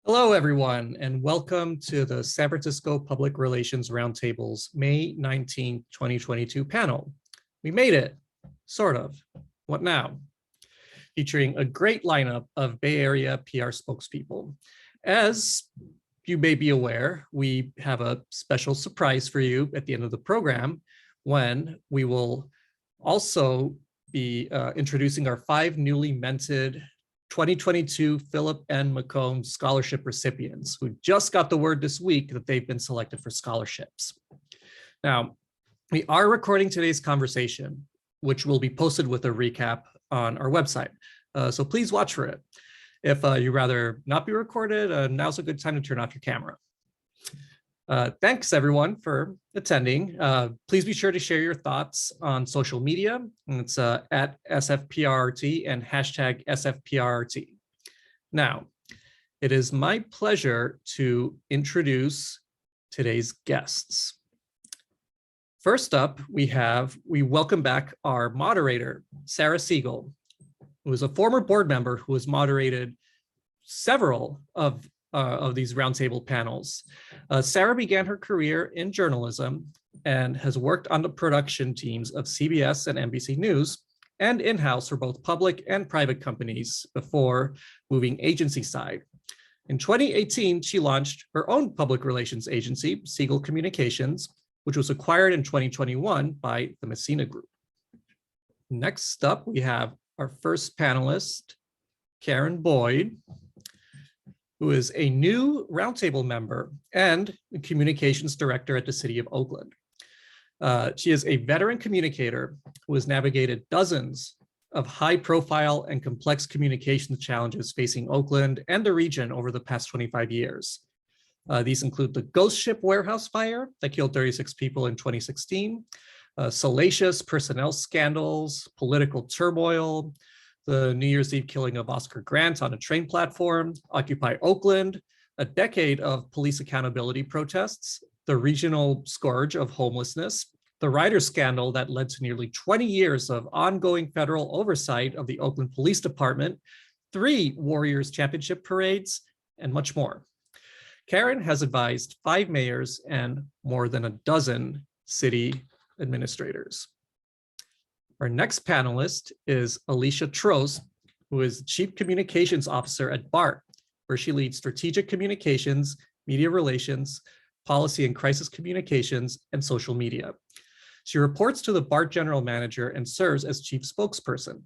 Hello, everyone, and welcome to the San Francisco Public Relations Roundtable's May 19, 2022 panel. We made it, sort of. What now? Featuring a great lineup of Bay Area PR spokespeople. As you may be aware, we have a special surprise for you at the end of the program when we will also be introducing our 5 newly minted 2022 Philip N. McCombs Scholarship recipients who just got the word this week that they've been selected for scholarships. Now, we are recording today's conversation, which will be posted with a recap on our website. So please watch for it. If you'd rather not be recorded, now's a good time to turn off your camera. Thanks everyone for attending. Please be sure to share your thoughts on social media. It's at SFPRRT and hashtag SFPRRT. Now, it is my pleasure to introduce today's guests. First up, we welcome back our moderator, Sarah Segal, who is a former board member who has moderated several of these roundtable panels. Sarah began her career in journalism and has worked on the production teams of CBS and NBC News and in-house for both public and private companies before moving agency side. In 2018, she launched her own public relations agency, Segal Communications, which was acquired in 2021 by the Messina Group. Next up, we have our first panelist, Karen Boyd, who is a new roundtable member and communications director at the City of Oakland. She is a veteran communicator who has navigated dozens of high-profile and complex communications challenges facing Oakland and the region over the past 25 years. These include the ghost ship warehouse fire that killed 36 people in 2016, salacious personnel scandals, political turmoil, the New Year's Eve killing of Oscar Grant on a train platform, Occupy Oakland, a decade of police accountability protests, the regional scourge of homelessness, the rider scandal that led to nearly 20 years of ongoing federal oversight of the Oakland Police Department, 3 Warriors Championship parades, and much more. Karen has advised 5 mayors and more than a dozen city administrators. Our next panelist is Alicia Trost, who is Chief Communications Officer at BART, where she leads strategic communications, media relations, policy and crisis communications, and social media. She reports to the BART General Manager and serves as Chief Spokesperson.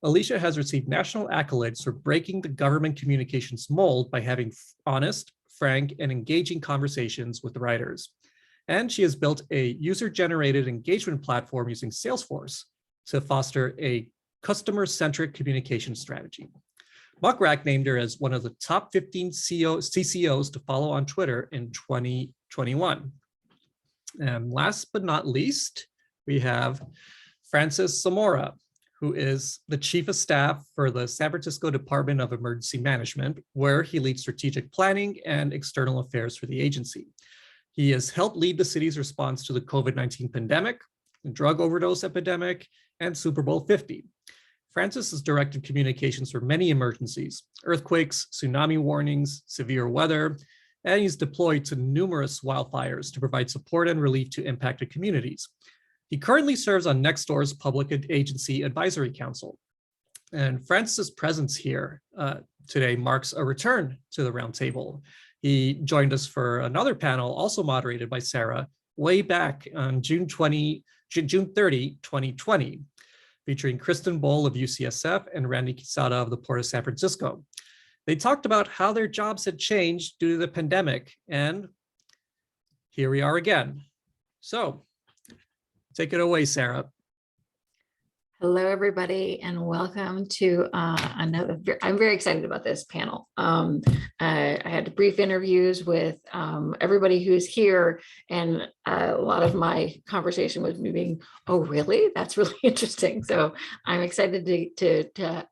Alicia has received national accolades for breaking the government communications mold by having honest, frank, and engaging conversations with writers. And she has built a user-generated engagement platform using Salesforce to foster a customer-centric communication strategy. Muckrack named her as one of the top 15 CCOs to follow on Twitter in 2021. And last but not least, we have Francis Zamora, who is the Chief of Staff for the San Francisco Department of Emergency Management, where he leads strategic planning and external affairs for the agency. He has helped lead the city's response to the COVID-19 pandemic, the drug overdose epidemic, and Super Bowl 50. Francis has directed communications for many emergencies, earthquakes, tsunami warnings, severe weather, and he's deployed to numerous wildfires to provide support and relief to impacted communities. He currently serves on Nextdoor's Public Agency Advisory Council. And Francis's presence here today marks a return to the roundtable. He joined us for another panel, also moderated by Sarah, way back on June 30, 2020, featuring Kristen Bohl of UCSF and Randy Quezada of the Port of San Francisco. They talked about how their jobs had changed due to the pandemic, and here we are again. So, take it away, Sarah. Hello, everybody, and welcome to another. I'm very excited about this panel. I had brief interviews with everybody who's here, and a lot of my conversation was me being, oh, really? That's really interesting. So I'm excited to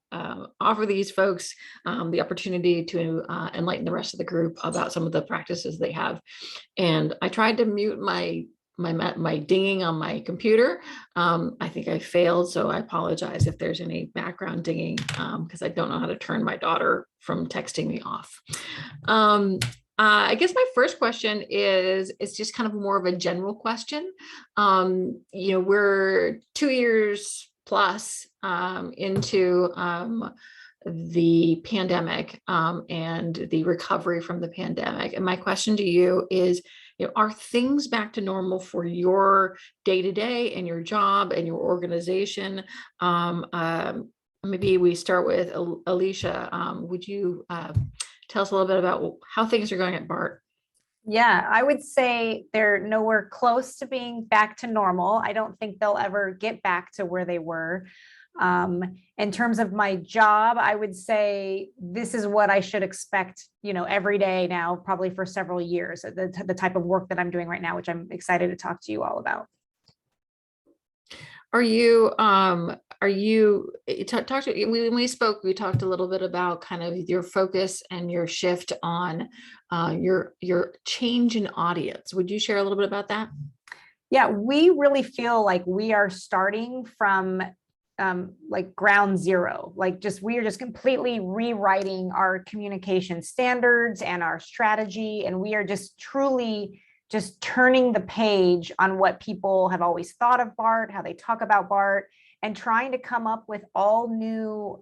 offer these folks the opportunity to enlighten the rest of the group about some of the practices they have. And I tried to mute my my dinging on my computer. I think I failed, so I apologize if there's any background dinging, because I don't know how to turn my daughter from texting me off. I guess my first question is, it's just kind of more of a general question. We're 2 years plus into the pandemic and the recovery from the pandemic. And my question to you is, are things back to normal for your day-to-day and your job and your organization? Maybe we start with Alicia. Would you tell us a little bit about how things are going at BART? Yeah, I would say they're nowhere close to being back to normal. I don't think they'll ever get back to where they were. In terms of my job, I would say this is what I should expect, every day now, probably for several years, the type of work that I'm doing right now, which I'm excited to talk to you all about. When we spoke, we talked a little bit about kind of your focus and your shift on your change in audience. Would you share a little bit about that? Yeah, we really feel like we are starting from like ground zero, we are just completely rewriting our communication standards and our strategy. And we are just truly just turning the page on what people have always thought of BART, how they talk about BART, and trying to come up with all new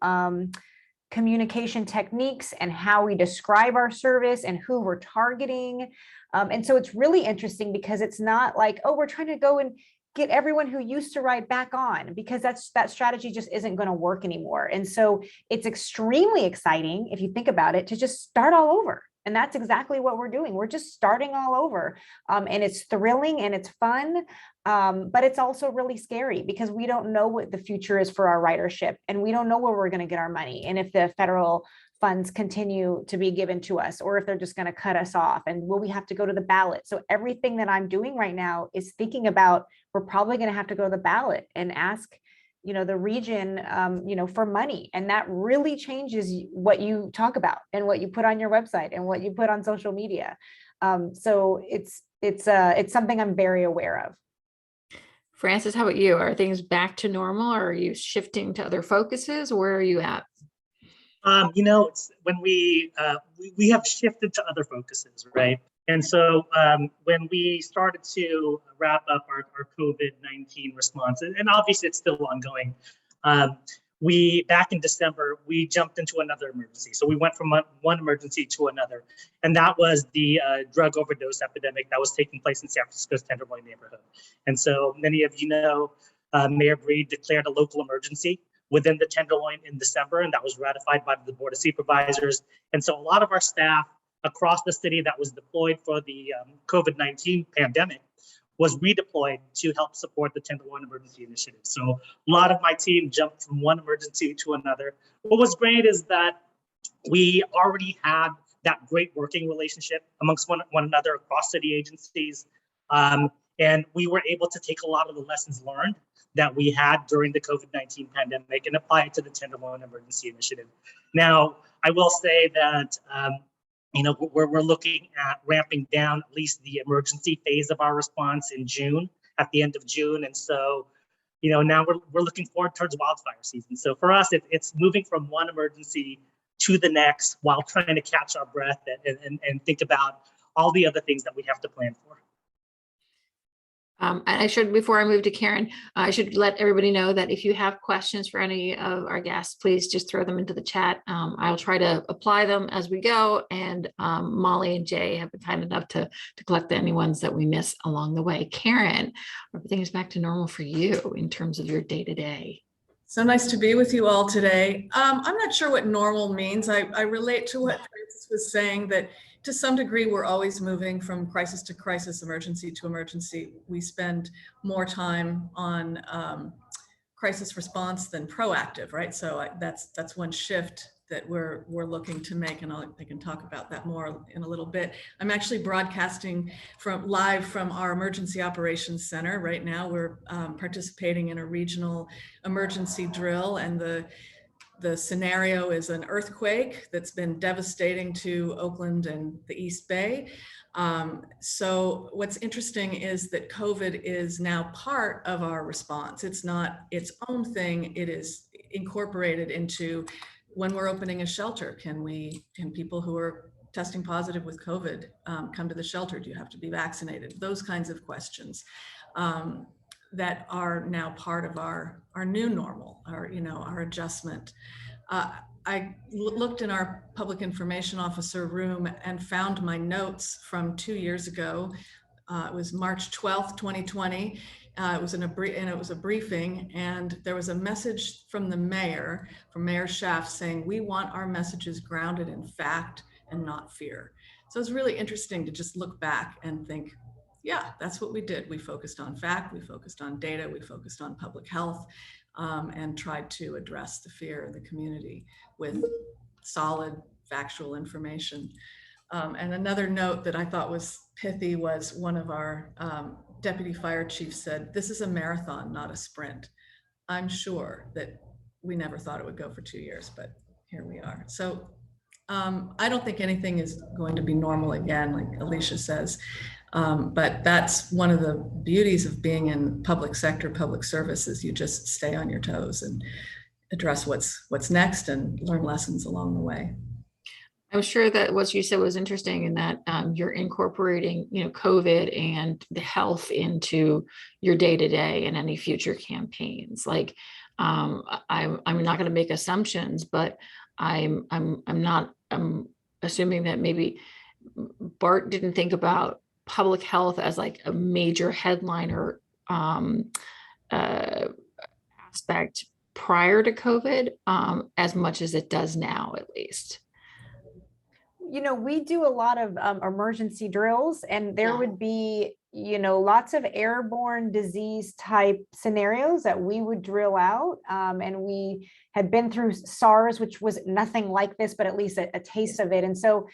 communication techniques and how we describe our service and who we're targeting. And so it's really interesting because it's not like, oh, we're trying to go and get everyone who used to ride back on, because that strategy just isn't going to work anymore. And so it's extremely exciting, if you think about it, to just start all over. And that's exactly what we're doing. We're just starting all over. And it's thrilling and it's fun, but it's also really scary because we don't know what the future is for our ridership, and we don't know where we're going to get our money. And if the federal funds continue to be given to us, or if they're just going to cut us off, and will we have to go to the ballot? So everything that I'm doing right now is thinking about, we're probably going to have to go to the ballot and ask, the region, for money. And that really changes what you talk about and what you put on your website and what you put on social media. So it's something I'm very aware of. Francis, how about you? Are things back to normal? Or are you shifting to other focuses? Where are you at? It's when we have shifted to other focuses, right? And so when we started to wrap up our COVID-19 response, and obviously it's still ongoing, back in December, we jumped into another emergency. So we went from one emergency to another, and that was the drug overdose epidemic that was taking place in San Francisco's Tenderloin neighborhood. And so many of you know, Mayor Breed declared a local emergency within the Tenderloin in December, and that was ratified by the Board of Supervisors. And so a lot of our staff across the city that was deployed for the COVID-19 pandemic was redeployed to help support the Tenderloin Emergency Initiative. So a lot of my team jumped from one emergency to another. What was great is that we already had that great working relationship amongst one another across city agencies. And we were able to take a lot of the lessons learned that we had during the COVID-19 pandemic and apply it to the Tenderloin Emergency Initiative. Now, I will say that we're looking at ramping down at least the emergency phase of our response in June, at the end of June. And so, now we're looking forward towards wildfire season. So for us, it's moving from one emergency to the next while trying to catch our breath and think about all the other things that we have to plan for. I should, before I move to Karen, I should let everybody know that if you have questions for any of our guests, please just throw them into the chat. I'll try to apply them as we go. And Molly and Jay have been kind enough to collect any ones that we miss along the way. Karen, everything is back to normal for you in terms of your day-to-day. So nice to be with you all today. I'm not sure what normal means. I relate to what Francis was saying, that to some degree, we're always moving from crisis to crisis, emergency to emergency. We spend more time on crisis response than proactive, right? So that's one shift that we're looking to make, and I can talk about that more in a little bit. I'm actually broadcasting live from our Emergency Operations Center right now. We're participating in a regional emergency drill, and the The scenario is an earthquake that's been devastating to Oakland and the East Bay. So what's interesting is that COVID is now part of our response. It's not its own thing. It is incorporated into when we're opening a shelter. Can people who are testing positive with COVID come to the shelter? Do you have to be vaccinated? Those kinds of questions that are now part of our new normal, our adjustment. I looked in our public information officer room and found my notes from 2 years ago. It was March 12th, 2020. It was a briefing, and there was a message from the mayor, from Mayor Schaaf, saying, "We want our messages grounded in fact and not fear." So it's really interesting to just look back and think, yeah, that's what we did. We focused on fact, we focused on data, we focused on public health, and tried to address the fear of the community with solid factual information. And another note that I thought was pithy was one of our deputy fire chiefs said, "This is a marathon, not a sprint." I'm sure that we never thought it would go for 2 years, but here we are. So I don't think anything is going to be normal again, like Alicia says. But that's one of the beauties of being in public sector, public services. You just stay on your toes and address what's next and learn lessons along the way. I'm sure that what you said was interesting in that you're incorporating, COVID and the health into your day-to-day and any future campaigns. Like, I'm not going to make assumptions, but I'm assuming that maybe BART didn't think about public health as like a major headliner aspect prior to COVID, as much as it does now, at least. We do a lot of emergency drills, and there would be, lots of airborne disease type scenarios that we would drill out. And we had been through SARS, which was nothing like this, but at least a taste of it. And so,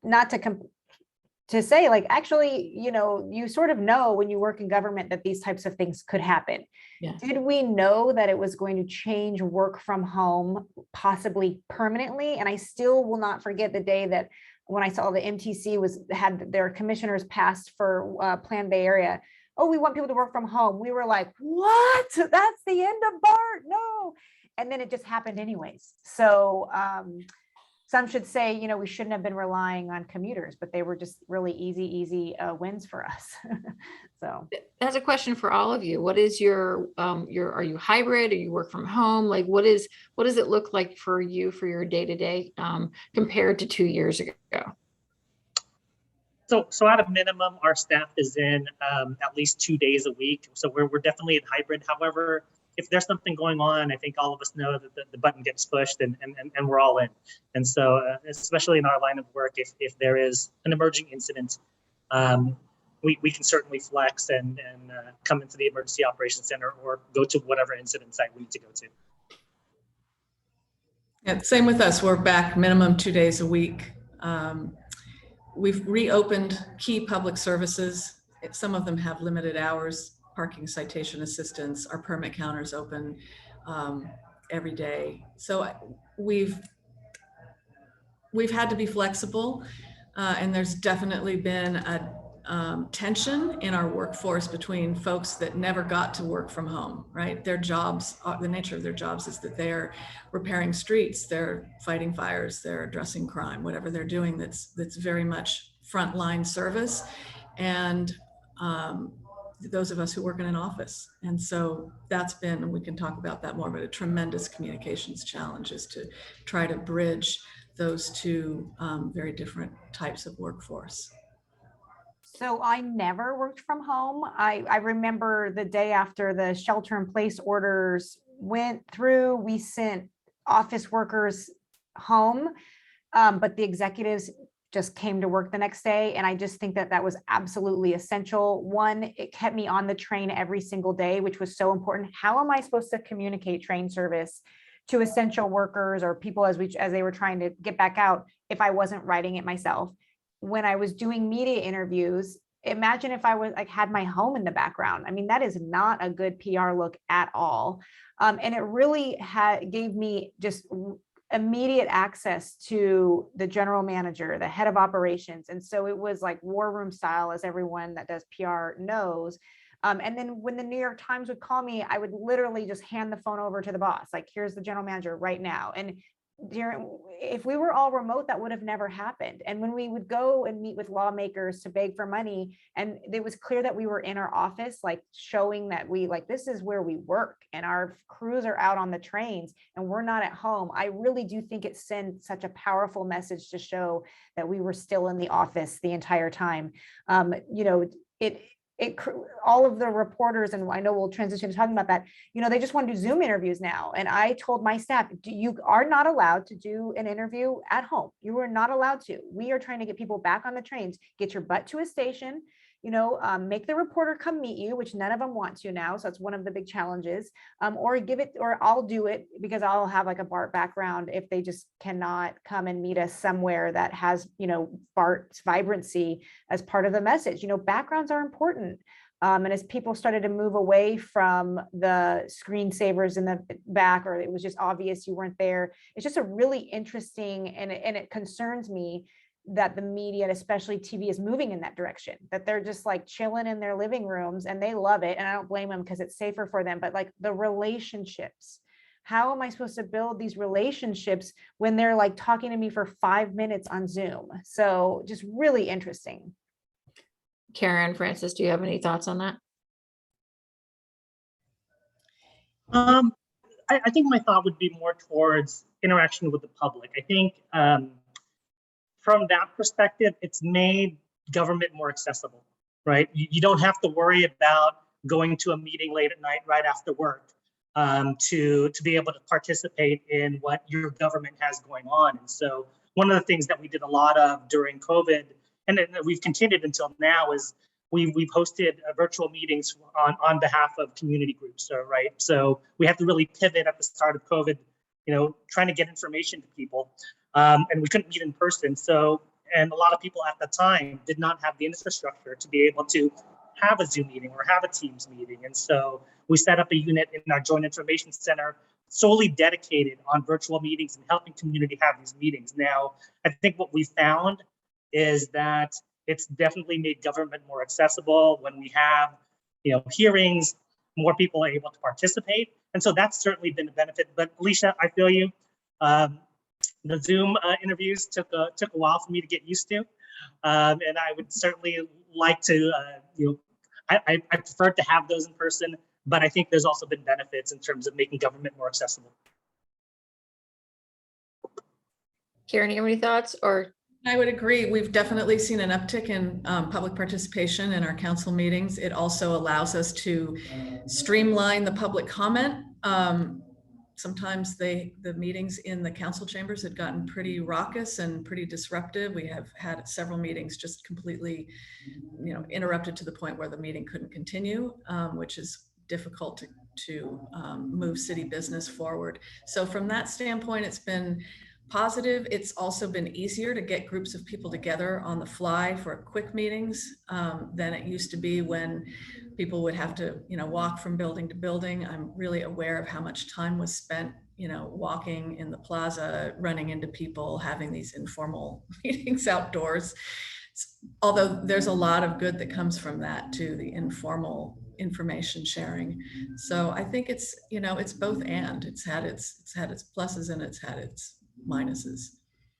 not to say, like, actually, you sort of know when you work in government that these types of things could happen. Yeah. Did we know that it was going to change work from home, possibly permanently? And I still will not forget the day that when I saw the MTC had their commissioners passed for Plan Bay Area. Oh, we want people to work from home. We were like, what? That's the end of BART? No. And then it just happened anyways. So some should say, we shouldn't have been relying on commuters, but they were just really easy wins for us. So that's a question for all of you. What is are you hybrid? Are you work from home? Like, what does it look like for you for your day-to-day compared to 2 years ago? So at a minimum, our staff is in at least 2 days a week. So we're definitely in hybrid. However, if there's something going on, I think all of us know that the button gets pushed and we're all in. And so especially in our line of work, if there is an emerging incident, we can certainly flex and come into the emergency operations center or go to whatever incident site we need to go to. Yeah, same with us. We're back minimum 2 days a week. We've reopened key public services. Some of them have limited hours. Parking citation assistance, our permit counters open every day. So we've had to be flexible, and there's definitely been a tension in our workforce between folks that never got to work from home, right? Their jobs, the nature of their jobs is that they're repairing streets, they're fighting fires, they're addressing crime, whatever they're doing that's very much frontline service. And those of us who work in an office. And so that's been, and we can talk about that more, but a tremendous communications challenge is to try to bridge those two very different types of workforce. So I never worked from home. I remember the day after the shelter in place orders went through, we sent office workers home, but the executives just came to work the next day. And I just think that was absolutely essential. One, it kept me on the train every single day, which was so important. How am I supposed to communicate train service to essential workers or people as they were trying to get back out if I wasn't writing it myself? When I was doing media interviews, imagine if I was like had my home in the background. I mean, that is not a good PR look at all. And it really gave me just immediate access to the general manager, the head of operations. And so it was like war room style, as everyone that does PR knows. And then when the New York Times would call me, I would literally just hand the phone over to the boss, like, here's the general manager right now. And if we were all remote, that would have never happened. And when we would go and meet with lawmakers to beg for money, and it was clear that we were in our office, like showing that we like, this is where we work and our crews are out on the trains and we're not at home. I really do think it sent such a powerful message to show that we were still in the office the entire time. All of the reporters, and I know we'll transition to talking about that, they just want to do Zoom interviews now. And I told my staff, you are not allowed to do an interview at home. You are not allowed to. We are trying to get people back on the trains, get your butt to a station, make the reporter come meet you, which none of them want to now. So it's one of the big challenges, or I'll do it because I'll have like a BART background if they just cannot come and meet us somewhere that has, BART's vibrancy as part of the message. Backgrounds are important. And as people started to move away from the screensavers in the back, or it was just obvious you weren't there, it's just a really interesting, and it concerns me that the media, and especially TV, is moving in that direction, that they're just like chilling in their living rooms and they love it. And I don't blame them because it's safer for them, but like the relationships, how am I supposed to build these relationships when they're like talking to me for 5 minutes on Zoom? So just really interesting. Karen, Francis, do you have any thoughts on that? I think my thought would be more towards interaction with the public. I think from that perspective, it's made government more accessible, right? You don't have to worry about going to a meeting late at night right after work to be able to participate in what your government has going on. And so one of the things that we did a lot of during COVID, and we've continued until now, is we've hosted virtual meetings on behalf of community groups, right? So we have to really pivot at the start of COVID, trying to get information to people. And we couldn't meet in person. So, and a lot of people at the time did not have the infrastructure to be able to have a Zoom meeting or have a Teams meeting. And so we set up a unit in our Joint Information Center solely dedicated on virtual meetings and helping community have these meetings. Now, I think what we found is that it's definitely made government more accessible. When we have, hearings, more people are able to participate. And so that's certainly been a benefit. But Alicia, I feel you. The Zoom interviews took a while for me to get used to, and I would certainly like to, I prefer to have those in person, but I think there's also been benefits in terms of making government more accessible. Karen, you have any thoughts? Or I would agree. We've definitely seen an uptick in public participation in our council meetings. It also allows us to streamline the public comment. Sometimes the meetings in the council chambers had gotten pretty raucous and pretty disruptive. We have had several meetings just completely, interrupted to the point where the meeting couldn't continue, which is difficult to move city business forward. So from that standpoint, it's been positive. It's also been easier to get groups of people together on the fly for quick meetings than it used to be when people would have to, walk from building to building. I'm really aware of how much time was spent, walking in the plaza, running into people, having these informal meetings outdoors. Although there's a lot of good that comes from that too, the informal information sharing. So I think it's, it's both and. It's had its pluses and it's had its minuses.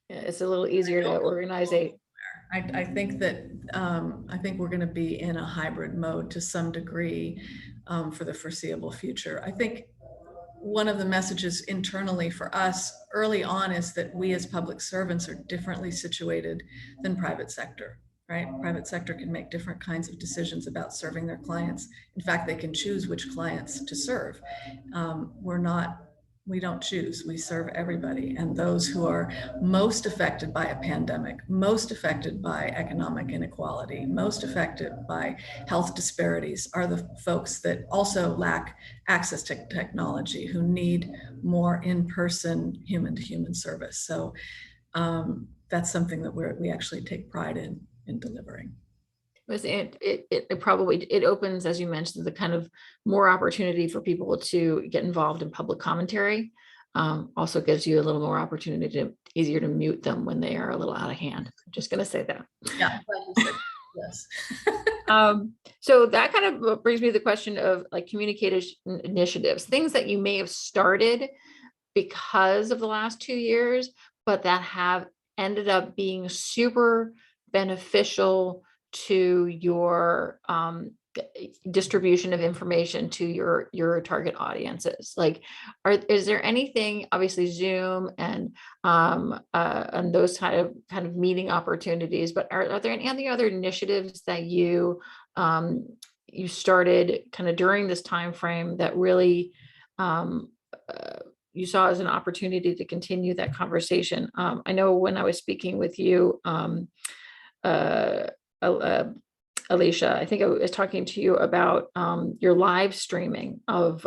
it's a little easier to organize I think that I think we're going to be in a hybrid mode to some degree for the foreseeable future. I think one of the messages internally for us early on is that we as public servants are differently situated than private sector, right? Private sector can make different kinds of decisions about serving their clients. In fact, they can choose which clients to serve. We don't choose, we serve everybody. And those who are most affected by a pandemic, most affected by economic inequality, most affected by health disparities are the folks that also lack access to technology, who need more in-person human-to-human service. So that's something that we actually take pride in delivering. It probably, it opens, as you mentioned, the kind of more opportunity for people to get involved in public commentary. Also gives you a little more opportunity to, easier to mute them when they are a little out of hand. I'm just going to say that. Yeah. Yes. So that kind of brings me to the question of like communication initiatives, things that you may have started because of the last 2 years, but that have ended up being super beneficial to your distribution of information to your target audiences. Like, is there anything, obviously Zoom and those kind of meeting opportunities, but are there any other initiatives that you started kind of during this time frame that really you saw as an opportunity to continue that conversation? I know when I was speaking with you, Alicia, I think I was talking to you about your live streaming of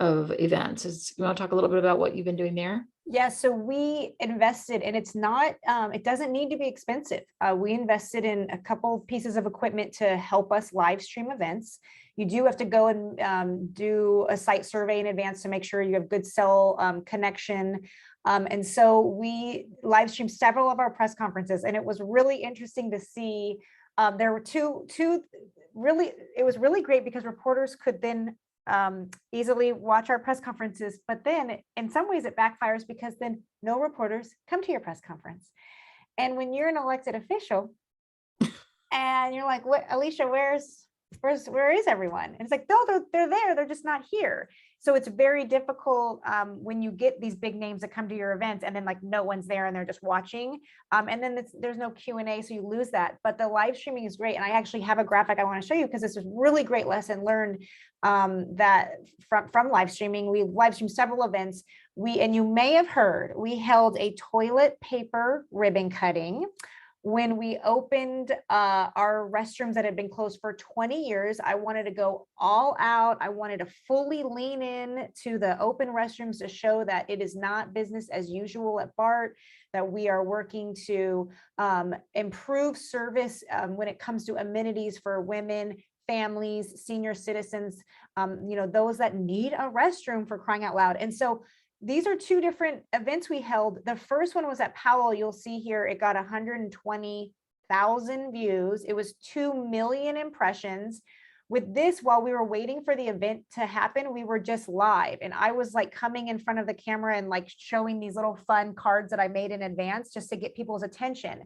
events. You want to talk a little bit about what you've been doing there? Yeah, so we invested, and it's not, it doesn't need to be expensive. We invested in a couple pieces of equipment to help us live stream events. You do have to go and do a site survey in advance to make sure you have good cell connection. And so we live streamed several of our press conferences, and it was really interesting to see. There were two really, it was really great because reporters could then easily watch our press conferences, but then in some ways it backfires because then no reporters come to your press conference. And when you're an elected official and you're like, what, Alicia, where is everyone? And it's like, no, they're there, they're just not here. So it's very difficult when you get these big names that come to your events and then like no one's there and they're just watching. And then there's no Q&A, so you lose that. But the live streaming is great. And I actually have a graphic I want to show you because this is really great lesson learned that from live streaming. We live streamed several events. And you may have heard, we held a toilet paper ribbon cutting. When we opened our restrooms that had been closed for 20 years, I wanted to go all out. I wanted to fully lean in to the open restrooms to show that it is not business as usual at BART, that we are working to improve service when it comes to amenities for women, families, senior citizens, those that need a restroom, for crying out loud. And so these are two different events we held. The first one was at Powell. You'll see here, it got 120,000 views. It was 2 million impressions. With this, while we were waiting for the event to happen, we were just live. And I was like coming in front of the camera and like showing these little fun cards that I made in advance just to get people's attention.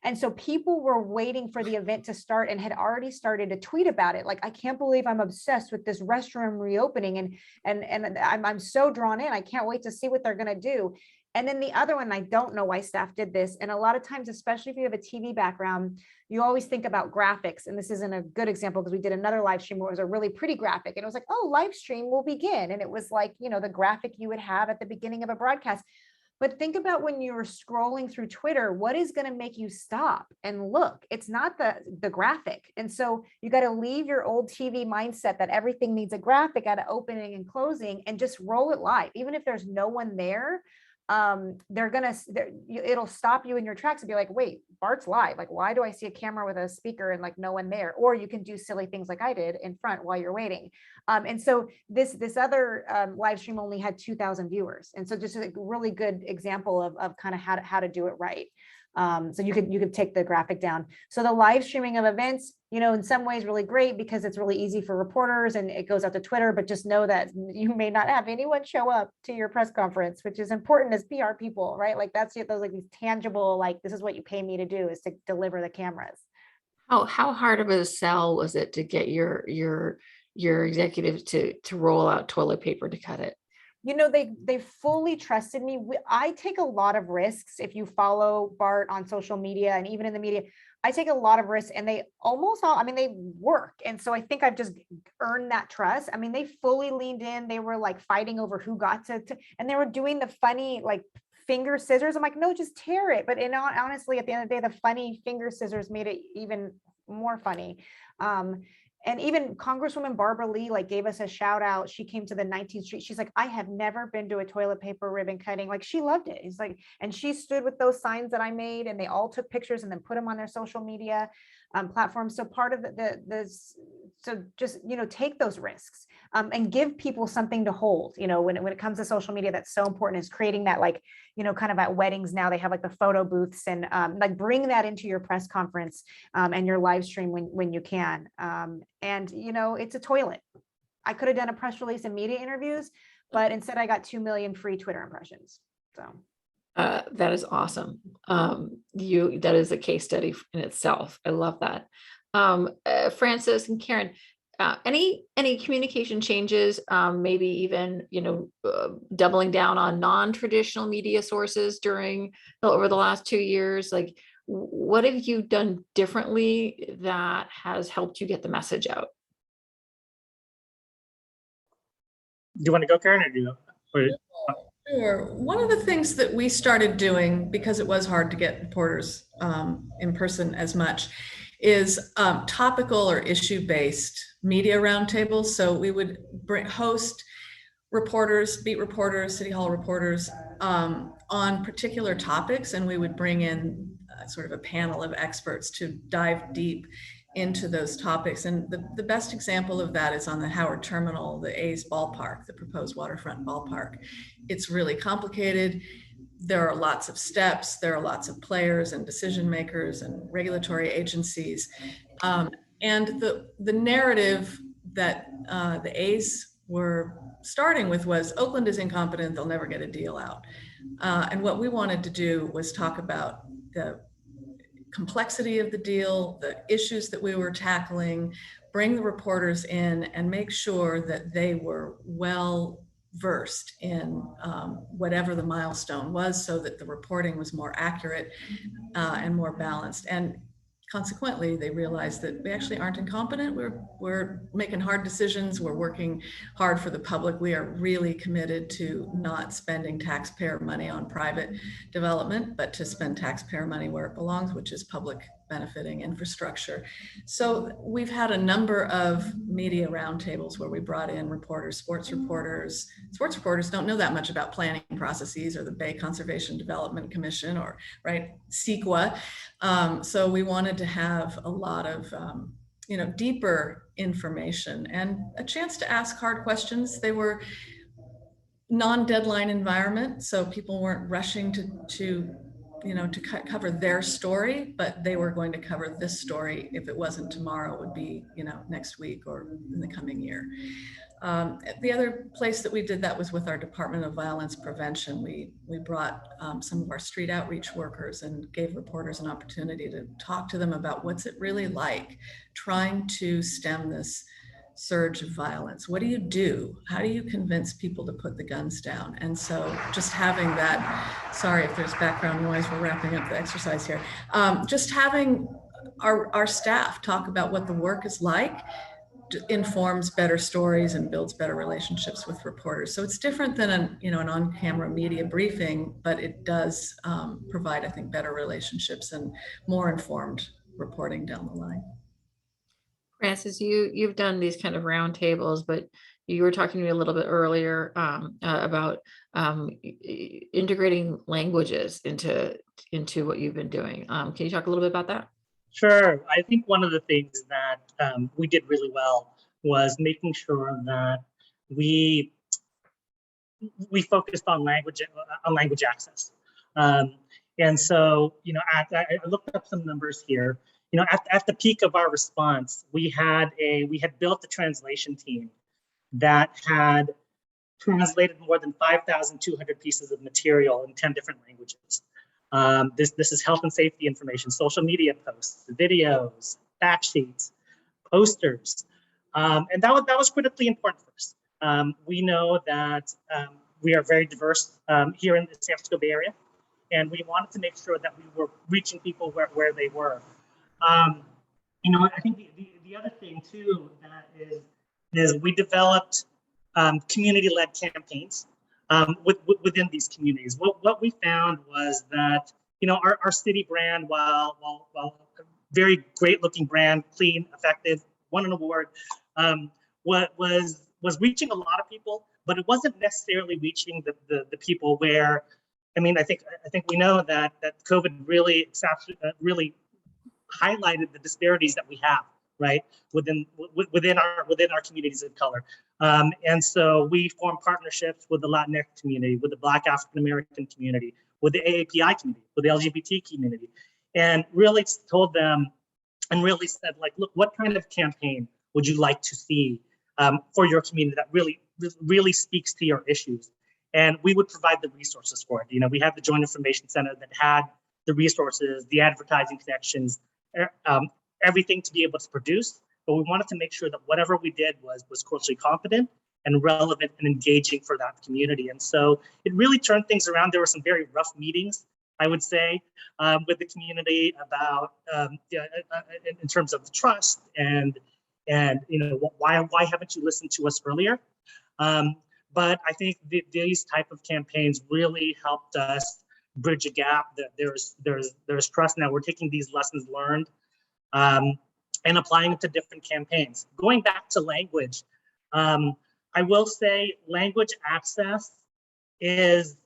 And so people were waiting for the event to start and had already started to tweet about it. Like, I can't believe I'm obsessed with this restroom reopening, and I'm so drawn in. I can't wait to see what they're going to do. And then the other one, I don't know why staff did this. And a lot of times, especially if you have a TV background, you always think about graphics. And this isn't a good example because we did another live stream where it was a really pretty graphic. And it was like, oh, live stream will begin. And it was like, the graphic you would have at the beginning of a broadcast. But think about when you're scrolling through Twitter, what is going to make you stop and look? It's not the graphic. And so you got to leave your old TV mindset that everything needs a graphic at an opening and closing and just roll it live. Even if there's no one there, it'll stop you in your tracks and be like, wait, BART's live. Like, why do I see a camera with a speaker and like no one there? Or you can do silly things like I did in front while you're waiting. And so this other live stream only had 2,000 viewers. And so just a really good example of kind of how to do it right. So you could take the graphic down. So the live streaming of events, in some ways really great because it's really easy for reporters and it goes out to Twitter, but just know that you may not have anyone show up to your press conference, which is important as PR people, right? Like those like these tangible, like, this is what you pay me to do, is to deliver the cameras. How hard of a sell was it to get your executive to roll out toilet paper to cut it? They fully trusted me. I take a lot of risks. If you follow BART on social media and even in the media, I take a lot of risks, and they almost all, they work. And so I think I've just earned that trust. They fully leaned in. They were like fighting over who got to and they were doing the funny, like, finger scissors. I'm like, no, just tear it. But honestly, at the end of the day, the funny finger scissors made it even more funny. And even Congresswoman Barbara Lee like gave us a shout out. She came to the 19th Street. She's like, I have never been to a toilet paper ribbon cutting. Like she loved it. It's like, and she stood with those signs that I made, and they all took pictures and then put them on their social media platforms. So part of so just, take those risks and give people something to hold, when it comes to social media, that's so important, is creating that, like, kind of at weddings now they have like the photo booths, and like bring that into your press conference and your live stream when you can. And it's a toilet. I could have done a press release and media interviews, but instead I got 2 million free Twitter impressions. So that is awesome. That is a case study in itself. I love that. Francis and Karen, any communication changes, maybe even, doubling down on non-traditional media sources over the last 2 years? Like, what have you done differently that has helped you get the message out? Do you want to go, Karen, or do you? Sure. One of the things that we started doing, because it was hard to get reporters in person as much, is topical or issue-based media roundtables. So we would host reporters, beat reporters, City Hall reporters on particular topics, and we would bring in sort of a panel of experts to dive deep into those topics. And the best example of that is on the Howard Terminal, the A's ballpark, the proposed waterfront ballpark. It's really complicated. There are lots of steps. There are lots of players and decision makers and regulatory agencies. And the narrative that the A's were starting with was Oakland is incompetent, they'll never get a deal out. And what we wanted to do was talk about the complexity of the deal, the issues that we were tackling, bring the reporters in and make sure that they were well versed in whatever the milestone was, so that the reporting was more accurate and more balanced. And consequently, they realized that we actually aren't incompetent. We're making hard decisions. We're working hard for the public. We are really committed to not spending taxpayer money on private development, but to spend taxpayer money where it belongs, which is public benefiting infrastructure. So we've had a number of media roundtables where we brought in reporters, sports reporters. Sports reporters don't know that much about planning processes or the Bay Conservation Development Commission or CEQA. So we wanted to have a lot of deeper information and a chance to ask hard questions. They were non-deadline environment, so people weren't rushing to cover their story, but they were going to cover this story. If it wasn't tomorrow, it would be next week or in the coming year. The other place that we did that was with our Department of Violence Prevention. We brought some of our street outreach workers and gave reporters an opportunity to talk to them about what's it really like trying to stem this surge of violence. What do you do? How do you convince people to put the guns down? And so just having that, sorry if there's background noise, we're wrapping up the exercise here. Just having our staff talk about what the work is like informs better stories and builds better relationships with reporters. So it's different than an on-camera media briefing, but it does provide, I think, better relationships and more informed reporting down the line. Francis, you've done these kind of roundtables, but you were talking to me a little bit earlier about integrating languages into what you've been doing. Can you talk a little bit about that? Sure. I think one of the things that we did really well was making sure that we focused on language access. And so, I looked up some numbers here. At the peak of our response, we had built a translation team that had translated more than 5,200 pieces of material in 10 different languages. This is health and safety information, social media posts, videos, fact sheets, posters, and that was critically important for us. We know that we are very diverse here in the San Francisco Bay Area, and we wanted to make sure that we were reaching people where they were. I think the other thing too that is we developed community-led campaigns within these communities. What we found was that our city brand, while very great looking brand, clean, effective, won an award, was reaching a lot of people, but it wasn't necessarily reaching the people where, I mean, I think we know that COVID really really highlighted the disparities that we have, right, within our communities of color. And so we formed partnerships with the Latinx community, with the Black African American community, with the AAPI community, with the LGBT community, and really told them and really said, like, look, what kind of campaign would you like to see for your community that really speaks to your issues? And we would provide the resources for it. You know, we had the Joint Information Center that had the resources, the advertising connections, everything to be able to produce. But we wanted to make sure that whatever we did was culturally competent and relevant and engaging for that community. And so it really turned things around. There were some very rough meetings, I would say, with the community about in terms of trust and you know, why haven't you listened to us earlier? But I think these type of campaigns really helped us bridge a gap. That there's trust now. We're taking these lessons learned and applying it to different campaigns. Going back to language, I will say language access is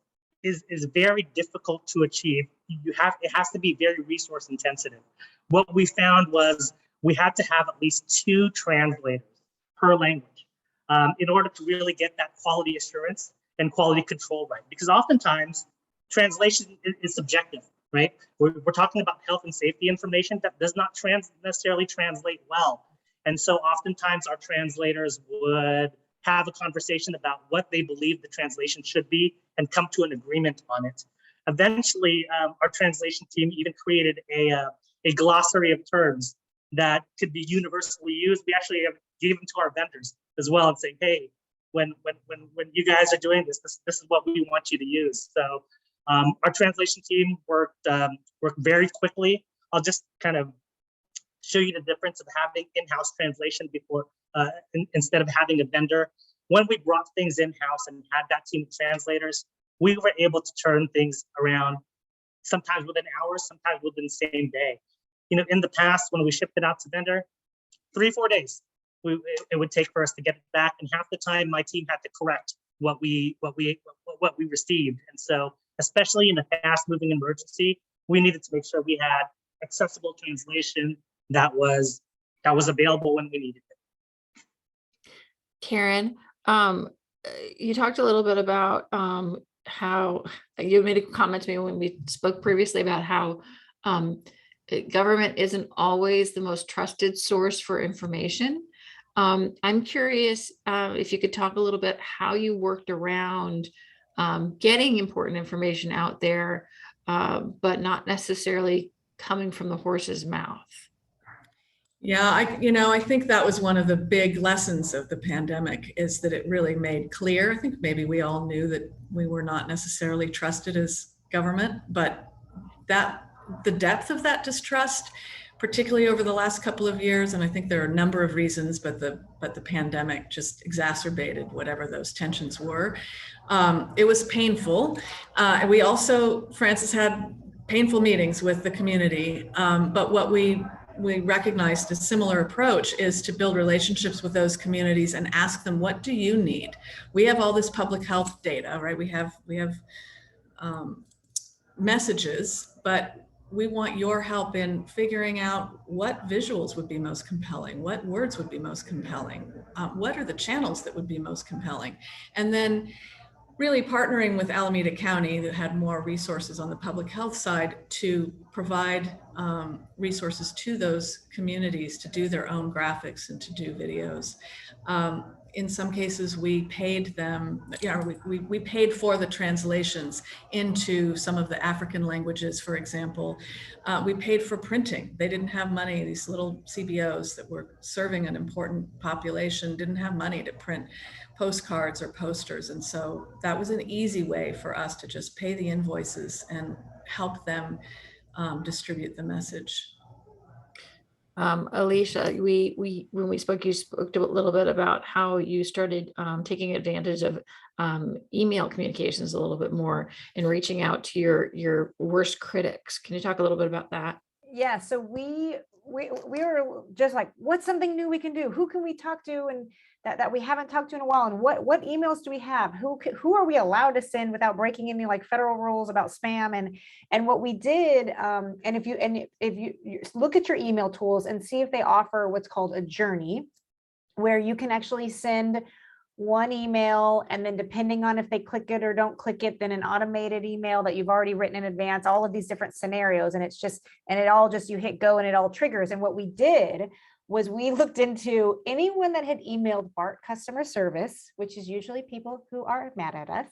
very difficult to achieve. It has to be very resource intensive. What we found was we had to have at least 2 translators per language in order to really get that quality assurance and quality control right. Because oftentimes translation is subjective, right? We're talking about health and safety information that does not necessarily translate well. And so oftentimes our translators would have a conversation about what they believe the translation should be and come to an agreement on it. Eventually, our translation team even created a glossary of terms that could be universally used. We actually gave them to our vendors as well and say, hey, when you guys are doing this is what we want you to use. So our translation team worked very quickly. I'll just kind of show you the difference of having in-house translation before instead of having a vendor. When we brought things in-house and had that team of translators, we were able to turn things around sometimes within hours, sometimes within the same day. You know, in the past, when we shipped it out to vendor, 3-4 days it would take for us to get it back, and half the time my team had to correct what we received. And so, especially in a fast-moving emergency, we needed to make sure we had accessible translation that was available when we needed it. Karen, you talked a little bit about how you made a comment to me when we spoke previously about how government isn't always the most trusted source for information. I'm curious if you could talk a little bit how you worked around getting important information out there, but not necessarily coming from the horse's mouth. Yeah, I think that was one of the big lessons of the pandemic, is that it really made clear. I think maybe we all knew that we were not necessarily trusted as government, but that the depth of that distrust, particularly over the last couple of years, and I think there are a number of reasons, but the pandemic just exacerbated whatever those tensions were. It was painful. And we also, Francis, had painful meetings with the community, but what we recognized a similar approach is to build relationships with those communities and ask them, what do you need? We have all this public health data, right? We have messages, but we want your help in figuring out what visuals would be most compelling, what words would be most compelling, what are the channels that would be most compelling, and then really partnering with Alameda County, that had more resources on the public health side, to provide resources to those communities to do their own graphics and to do videos. In some cases, we paid them, we paid for the translations into some of the African languages, for example. We paid for printing. They didn't have money. These little CBOs that were serving an important population didn't have money to print postcards or posters. And so that was an easy way for us to just pay the invoices and help them distribute the message. Alicia, when we spoke, you spoke a little bit about how you started taking advantage of email communications a little bit more and reaching out to your worst critics. Can you talk a little bit about that? Yeah, so we were just like, what's something new we can do? Who can we talk to and that we haven't talked to in a while? And what emails do we have? Who are we allowed to send without breaking any like federal rules about spam? And what we did, and if you look at your email tools and see if they offer what's called a journey, where you can actually send one email, and then depending on if they click it or don't click it, then an automated email that you've already written in advance, all of these different scenarios. And it all just, you hit go and it all triggers. And what we did was we looked into anyone that had emailed BART customer service, which is usually people who are mad at us,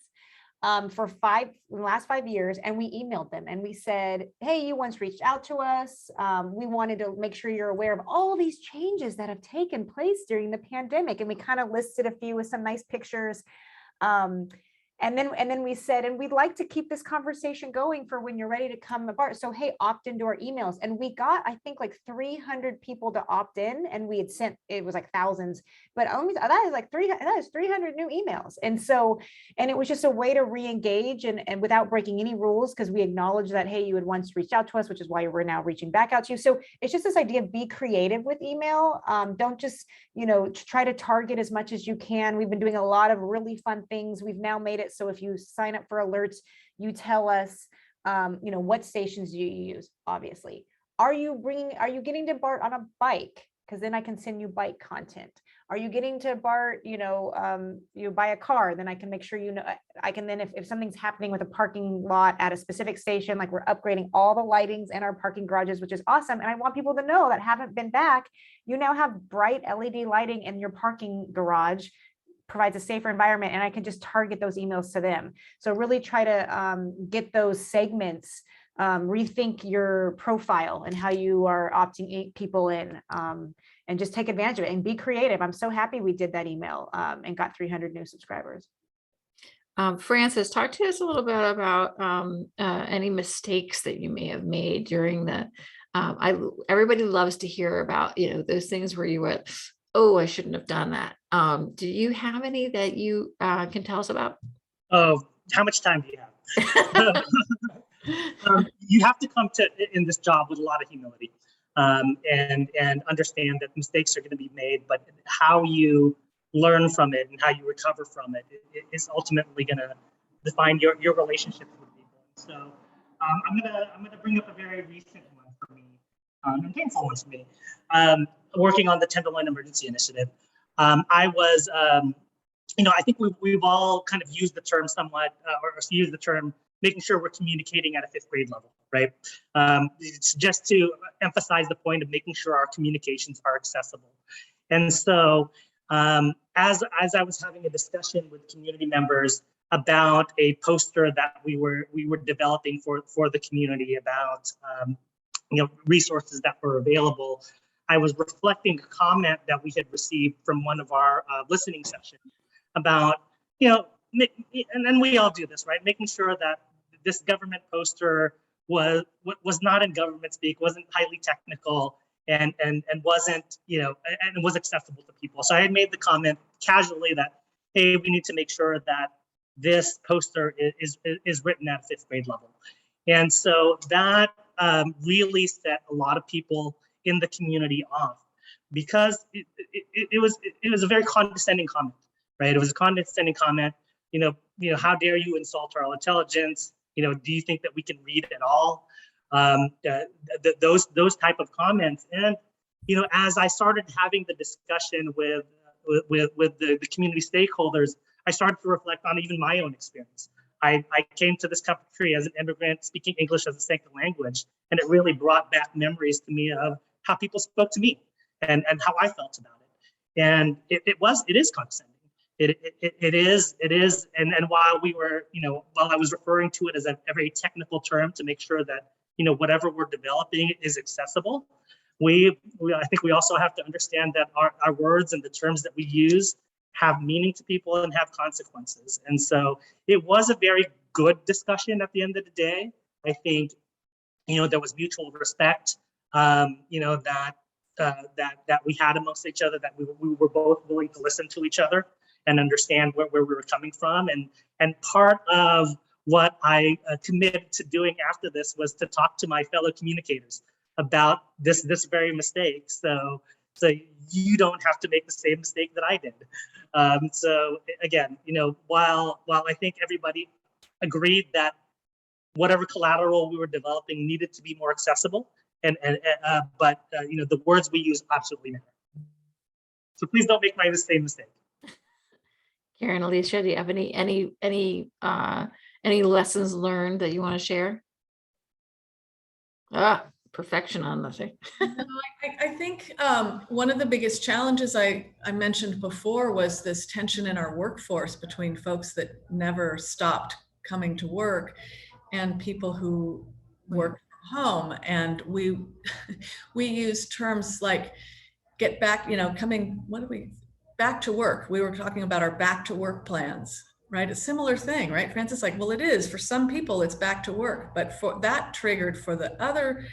for the last 5 years, and we emailed them and we said, hey, you once reached out to us. We wanted to make sure you're aware of all these changes that have taken place during the pandemic. And we kind of listed a few with some nice pictures. And then we said, and we'd like to keep this conversation going for when you're ready to come to BART. So, hey, opt into our emails. And we got, I think, like 300 people to opt in, and we had sent, it was like thousands, but only that is 300 new emails. And so, and it was just a way to re-engage and without breaking any rules, because we acknowledge that, hey, you had once reached out to us, which is why we're now reaching back out to you. So it's just this idea of be creative with email. Don't just, try to target as much as you can. We've been doing a lot of really fun things. We've now made it so if you sign up for alerts, you tell us, what stations do you use? Obviously, are you getting to BART on a bike? Because then I can send you bike content. Are you getting to BART, you buy a car, then I can make sure, I can then, if something's happening with a parking lot at a specific station, like we're upgrading all the lightings in our parking garages, which is awesome. And I want people to know that haven't been back, you now have bright LED lighting in your parking garage, provides a safer environment, and I can just target those emails to them. So really try to get those segments, rethink your profile and how you are opting people in, and just take advantage of it and be creative. I'm so happy we did that email and got 300 new subscribers. Francis, talk to us a little bit about any mistakes that you may have made during the, everybody loves to hear about, those things where you went, oh, I shouldn't have done that. Do you have any that you can tell us about? Oh, how much time do you have? You have to come to in this job with a lot of humility, and understand that mistakes are going to be made, but how you learn from it and how you recover from it is ultimately going to define your relationship with people. So I'm gonna bring up a very recent one for me, and painful one for me. Working on the Tenderloin Emergency Initiative, I was, I think we've all kind of used the term somewhat, or used the term making sure we're communicating at a 5th grade level, right? It's just to emphasize the point of making sure our communications are accessible. And so as I was having a discussion with community members about a poster that we were developing for the community about resources that were available, I was reflecting a comment that we had received from one of our listening sessions about, and we all do this, right? Making sure that this government poster was not in government speak, wasn't highly technical, and wasn't, and was accessible to people. So I had made the comment casually that, hey, we need to make sure that this poster is written at 5th grade level. And so that really set a lot of people in the community off, because it was a very condescending comment, right? It was a condescending comment. How dare you insult our intelligence? Do you think that we can read at all? Those type of comments. And as I started having the discussion with the community stakeholders, I started to reflect on even my own experience. I came to this country as an immigrant, speaking English as a second language, and it really brought back memories to me of how people spoke to me and how I felt about it. And it is condescending. It is, and while we were, while I was referring to it as a very technical term to make sure that, whatever we're developing is accessible, I think we also have to understand that our words and the terms that we use have meaning to people and have consequences. And so it was a very good discussion at the end of the day. I think, there was mutual respect, that we had amongst each other, that we were both willing to listen to each other and understand where we were coming from. And part of what I committed to doing after this was to talk to my fellow communicators, about this very mistake. So you don't have to make the same mistake that I did. So again, while I think everybody agreed that whatever collateral we were developing needed to be more accessible, but the words we use absolutely matter. So please don't make my same mistake. Karen, Alicia, do you have any lessons learned that you want to share? Perfection on the thing. I think one of the biggest challenges I mentioned before was this tension in our workforce between folks that never stopped coming to work and people who work from home. And we use terms like get back, back to work. We were talking about our back to work plans, right? A similar thing, right, Francis? Like, well, it is for some people, it's back to work, but for that triggered for the other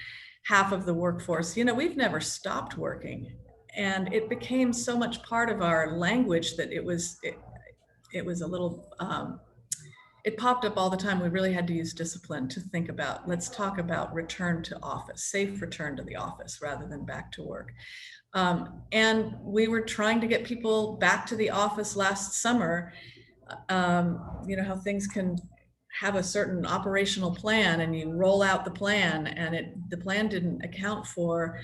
half of the workforce, we've never stopped working. And it became so much part of our language that it was a little, it popped up all the time. We really had to use discipline to think about, let's talk about return to office, safe return to the office rather than back to work. And we were trying to get people back to the office last summer. How things can have a certain operational plan and you roll out the plan, and the plan didn't account for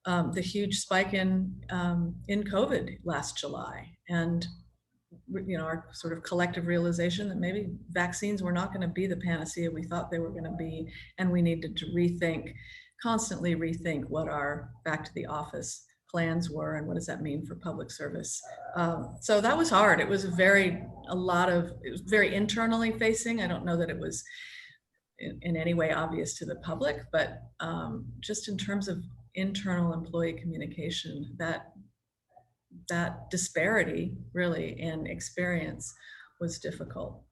the huge spike in COVID last July. And our sort of collective realization that maybe vaccines were not going to be the panacea we thought they were going to be, and we needed to constantly rethink what our back to the office plans were and what does that mean for public service. So that was hard. It was it was very internally facing. I don't know that it was in any way obvious to the public, but just in terms of internal employee communication, that disparity really in experience was difficult.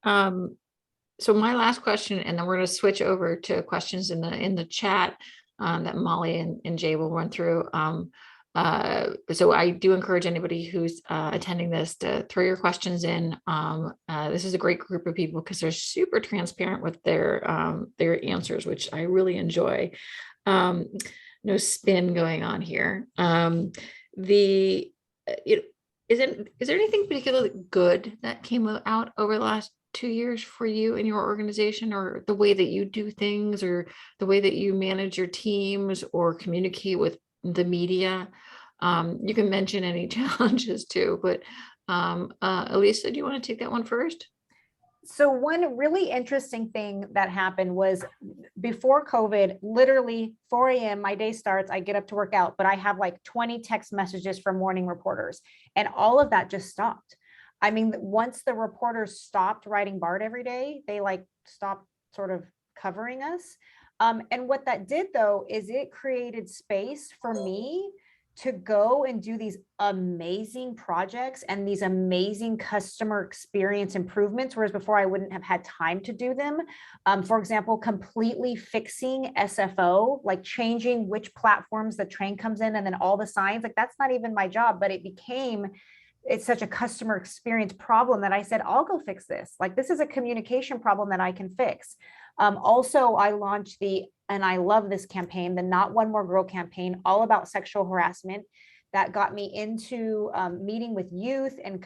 So my last question, and then we're going to switch over to questions in the chat that Molly and Jay will run through. So I do encourage anybody who's attending this to throw your questions in. This is a great group of people because they're super transparent with their answers, which I really enjoy. No spin going on here. Is there anything particularly good that came out over the last 2 years for you and your organization, or the way that you do things, or the way that you manage your teams or communicate with the media? You can mention any challenges too, but Elisa, do you want to take that one first? So one really interesting thing that happened was before COVID, literally 4 a.m. my day starts, I get up to work out, but I have like 20 text messages from morning reporters, and all of that just stopped. I mean, once the reporters stopped writing BART every day, they stopped sort of covering us. And what that did though, is it created space for me to go and do these amazing projects and these amazing customer experience improvements, whereas before I wouldn't have had time to do them. For example, completely fixing SFO, like changing which platforms the train comes in and then all the signs, like that's not even my job, but it's such a customer experience problem that I said, I'll go fix this. Like, this is a communication problem that I can fix. Also, I launched and I love this campaign, the Not One More Girl campaign, all about sexual harassment. That got me into meeting with youth and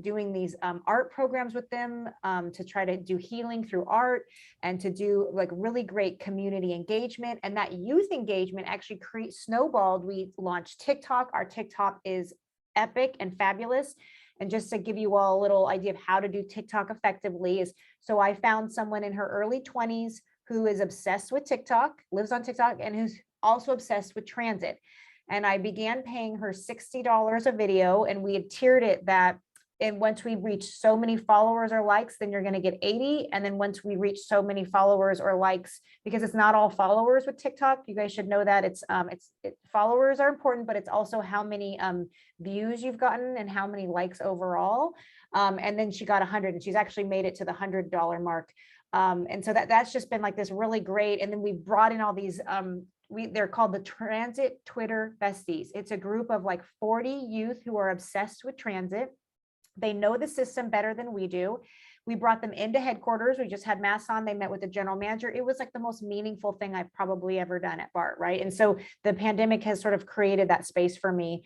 doing these art programs with them to try to do healing through art and to do like really great community engagement. And that youth engagement actually snowballed. We launched TikTok. Our TikTok is epic and fabulous. And just to give you all a little idea of how to do TikTok effectively so I found someone in her early 20s who is obsessed with TikTok, lives on TikTok, and who's also obsessed with transit. And I began paying her $60 a video, and we had tiered it that, and once we reach so many followers or likes, then you're going to get 80. And then once we reach so many followers or likes, because it's not all followers with TikTok, you guys should know that followers are important, but it's also how many views you've gotten and how many likes overall. And then she got 100, and she's actually made it to the $100 mark. And so that's just been like this really great. And then we brought in all these, they're called the Transit Twitter Besties. It's a group of like 40 youth who are obsessed with transit. They know the system better than we do. We brought them into headquarters. We just had masks on. They met with the general manager. It was like the most meaningful thing I've probably ever done at BART, right? And so the pandemic has sort of created that space for me.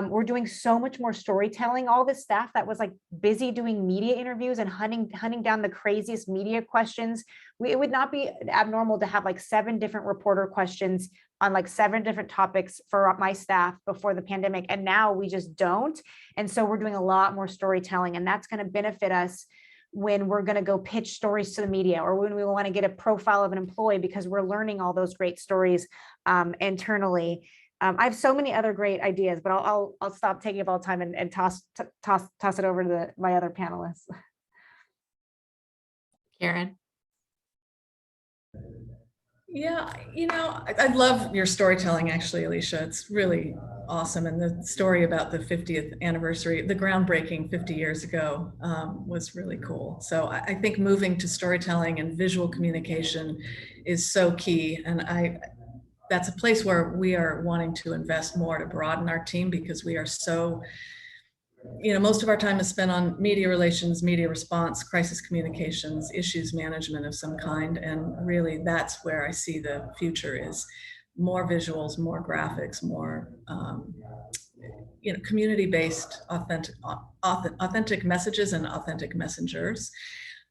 We're doing so much more storytelling. All this staff that was like busy doing media interviews and hunting down the craziest media questions. It would not be abnormal to have like 7 different reporter questions on like 7 different topics for my staff before the pandemic. And now we just don't. And so we're doing a lot more storytelling, and that's going to benefit us when we're going to go pitch stories to the media, or when we want to get a profile of an employee, because we're learning all those great stories internally. I have so many other great ideas, but I'll stop taking up all the time and toss it over to my other panelists. Karen. Yeah, I love your storytelling, actually, Alicia. It's really awesome. And the story about the 50th anniversary, the groundbreaking 50 years ago, was really cool. So I think moving to storytelling and visual communication is so key. And that's a place where we are wanting to invest more to broaden our team, because we are so, most of our time is spent on media relations, media response, crisis communications, issues management of some kind. And really that's where I see the future is more visuals, more graphics, more, community-based, authentic messages and authentic messengers.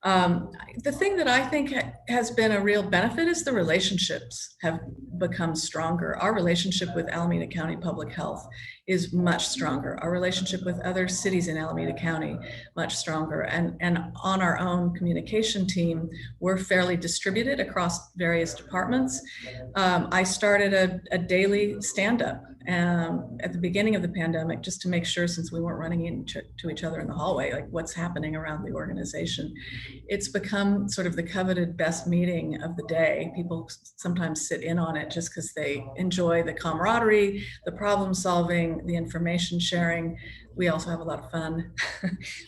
The thing that I think has been a real benefit is the relationships have become stronger. Our relationship with Alameda County Public Health is much stronger. Our relationship with other cities in Alameda County, much stronger. And on our own communication team, we're fairly distributed across various departments. I started a daily stand-up at the beginning of the pandemic, just to make sure, since we weren't running into each other in the hallway, like what's happening around the organization. It's become sort of the coveted best meeting of the day. People sometimes sit in on it just because they enjoy the camaraderie, the problem solving, the information sharing. We also have a lot of fun.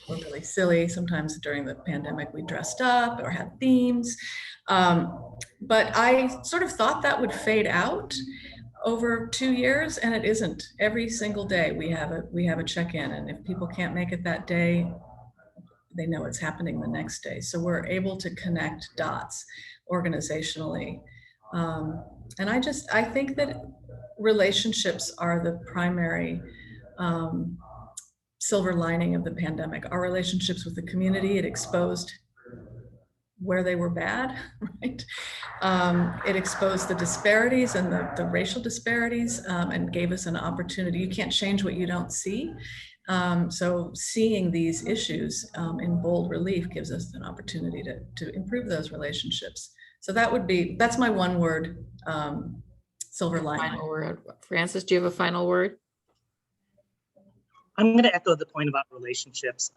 We're really silly. Sometimes during the pandemic, we dressed up or had themes. But I sort of thought that would fade out over 2 years, and it isn't. Every single day we have a check-in, and if people can't make it that day, they know it's happening the next day. So we're able to connect dots organizationally. And I think that relationships are the primary silver lining of the pandemic. Our relationships with the community, it exposed where they were bad, right? It exposed the disparities and the racial disparities, and gave us an opportunity. You can't change what you don't see. So seeing these issues in bold relief gives us an opportunity to improve those relationships. So that's my one word, silver lining. Final word. Francis, do you have a final word? I'm going to echo the point about relationships.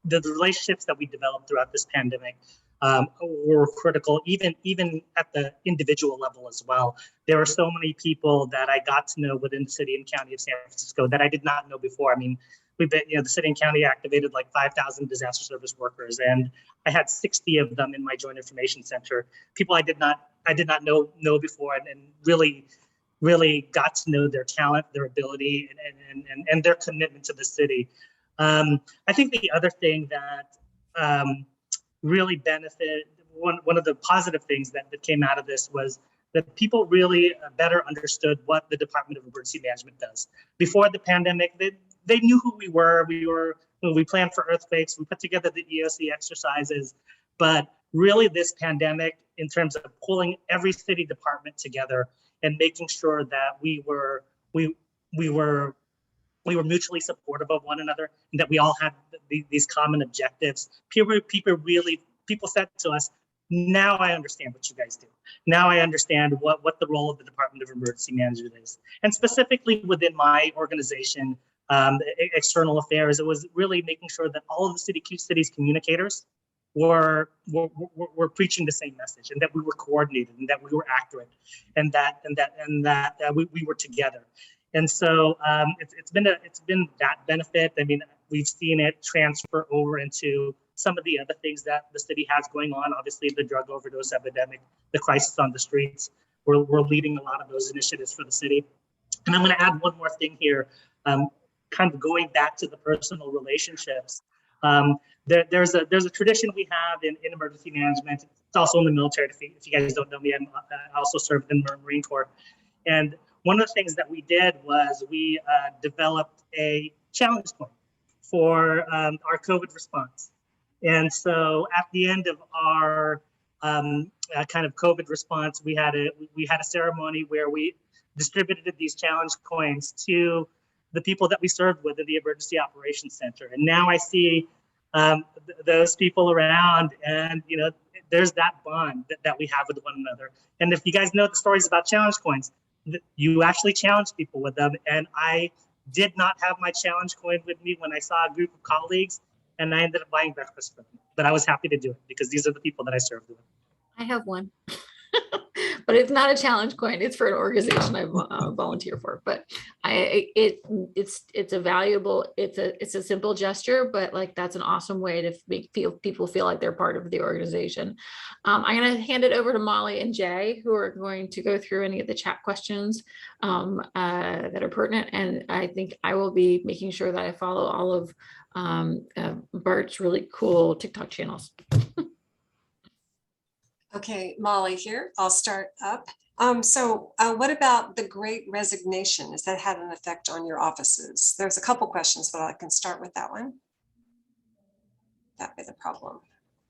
The relationships that we developed throughout this pandemic were critical, even at the individual level as well. There were so many people that I got to know within the city and county of San Francisco that I did not know before. I mean, the city and county activated like 5,000 disaster service workers, and I had 60 of them in my Joint Information Center. People I did not know before, and really got to know their talent, their ability, and their commitment to the city. I think the other thing that really benefited, one of the positive things that came out of this was that people really better understood what the Department of Emergency Management does. Before the pandemic, they knew who we were. We planned for earthquakes. We put together the EOC exercises. But really this pandemic, in terms of pulling every city department together and making sure that we were mutually supportive of one another, and that we all had these common objectives. People said to us, now I understand what you guys do. Now I understand what the role of the Department of Emergency Management is. And specifically within my organization, external affairs, it was really making sure that all of the city's communicators were preaching the same message, and that we were coordinated, and that we were accurate, and that we were together. And so it's been that benefit. I mean, we've seen it transfer over into some of the other things that the city has going on. Obviously, the drug overdose epidemic, the crisis on the streets. We're leading a lot of those initiatives for the city. And I'm going to add one more thing here, kind of going back to the personal relationships. There's a tradition we have in emergency management. It's also in the military. If you guys don't know me, I also served in the Marine Corps. And one of the things that we did was we developed a challenge point for our COVID response. And so at the end of our kind of COVID response, we had a ceremony where we distributed these challenge coins to the people that we served with in the Emergency Operations Center. And now I see those people around, and there's that bond that we have with one another. And if you guys know the stories about challenge coins, you actually challenge people with them. And I did not have my challenge coin with me when I saw a group of colleagues, and I ended up buying breakfast for them. But I was happy to do it because these are the people that I served with. I have one, but it's not a challenge coin. It's for an organization I volunteer for. But it's a valuable. It's a simple gesture, but like that's an awesome way to make people feel like they're part of the organization. I'm going to hand it over to Molly and Jay, who are going to go through any of the chat questions that are pertinent. And I think I will be making sure that I follow all of BART's really cool TikTok channels. Okay, Molly here. I'll start up. So what about the Great Resignation? Has that had an effect on your offices? There's a couple questions, but I can start with that one. That'd be the problem.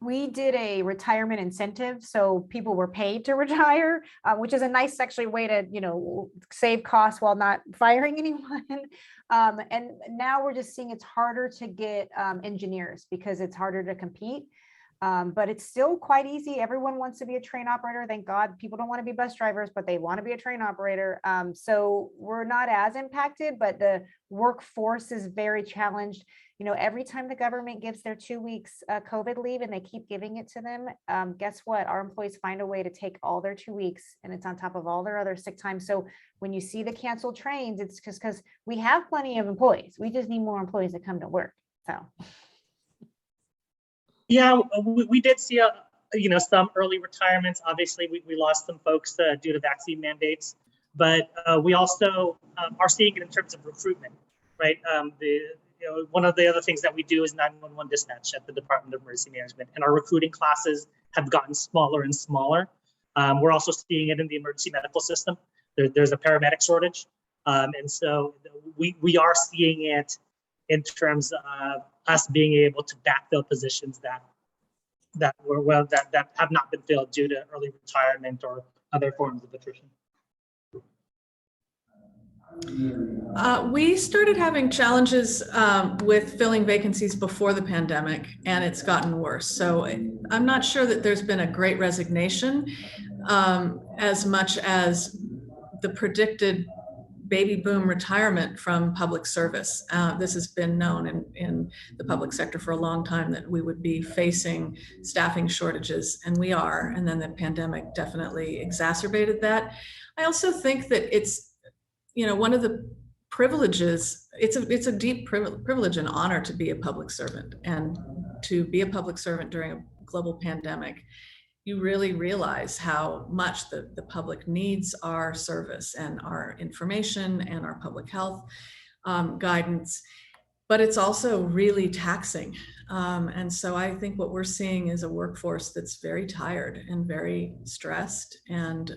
We did a retirement incentive, so people were paid to retire, which is a nice actually way to, save costs while not firing anyone. And now we're just seeing it's harder to get engineers because it's harder to compete. But it's still quite easy. Everyone wants to be a train operator. Thank God people don't want to be bus drivers, but they want to be a train operator. So we're not as impacted, but the workforce is very challenged. Every time the government gives their 2 weeks COVID leave and they keep giving it to them, guess what? Our employees find a way to take all their 2 weeks, and it's on top of all their other sick time. So when you see the canceled trains, it's just because we have plenty of employees. We just need more employees to come to work. So. Yeah, we did see some early retirements. Obviously, we lost some folks due to vaccine mandates, but we also are seeing it in terms of recruitment, right? One of the other things that we do is 911 dispatch at the Department of Emergency Management, and our recruiting classes have gotten smaller and smaller. We're also seeing it in the emergency medical system. There's a paramedic shortage, and so we are seeing it in terms of us being able to backfill positions that have not been filled due to early retirement or other forms of attrition. We started having challenges with filling vacancies before the pandemic, and it's gotten worse. So I'm not sure that there's been a great resignation as much as the predicted baby boom retirement from public service. This has been known in the public sector for a long time that we would be facing staffing shortages, and we are. And then the pandemic definitely exacerbated that. I also think that it's, one of the privileges, it's a deep privilege and honor to be a public servant, and to be a public servant during a global pandemic. You really realize how much the public needs our service and our information and our public health guidance, but it's also really taxing. And so I think what we're seeing is a workforce that's very tired and very stressed, and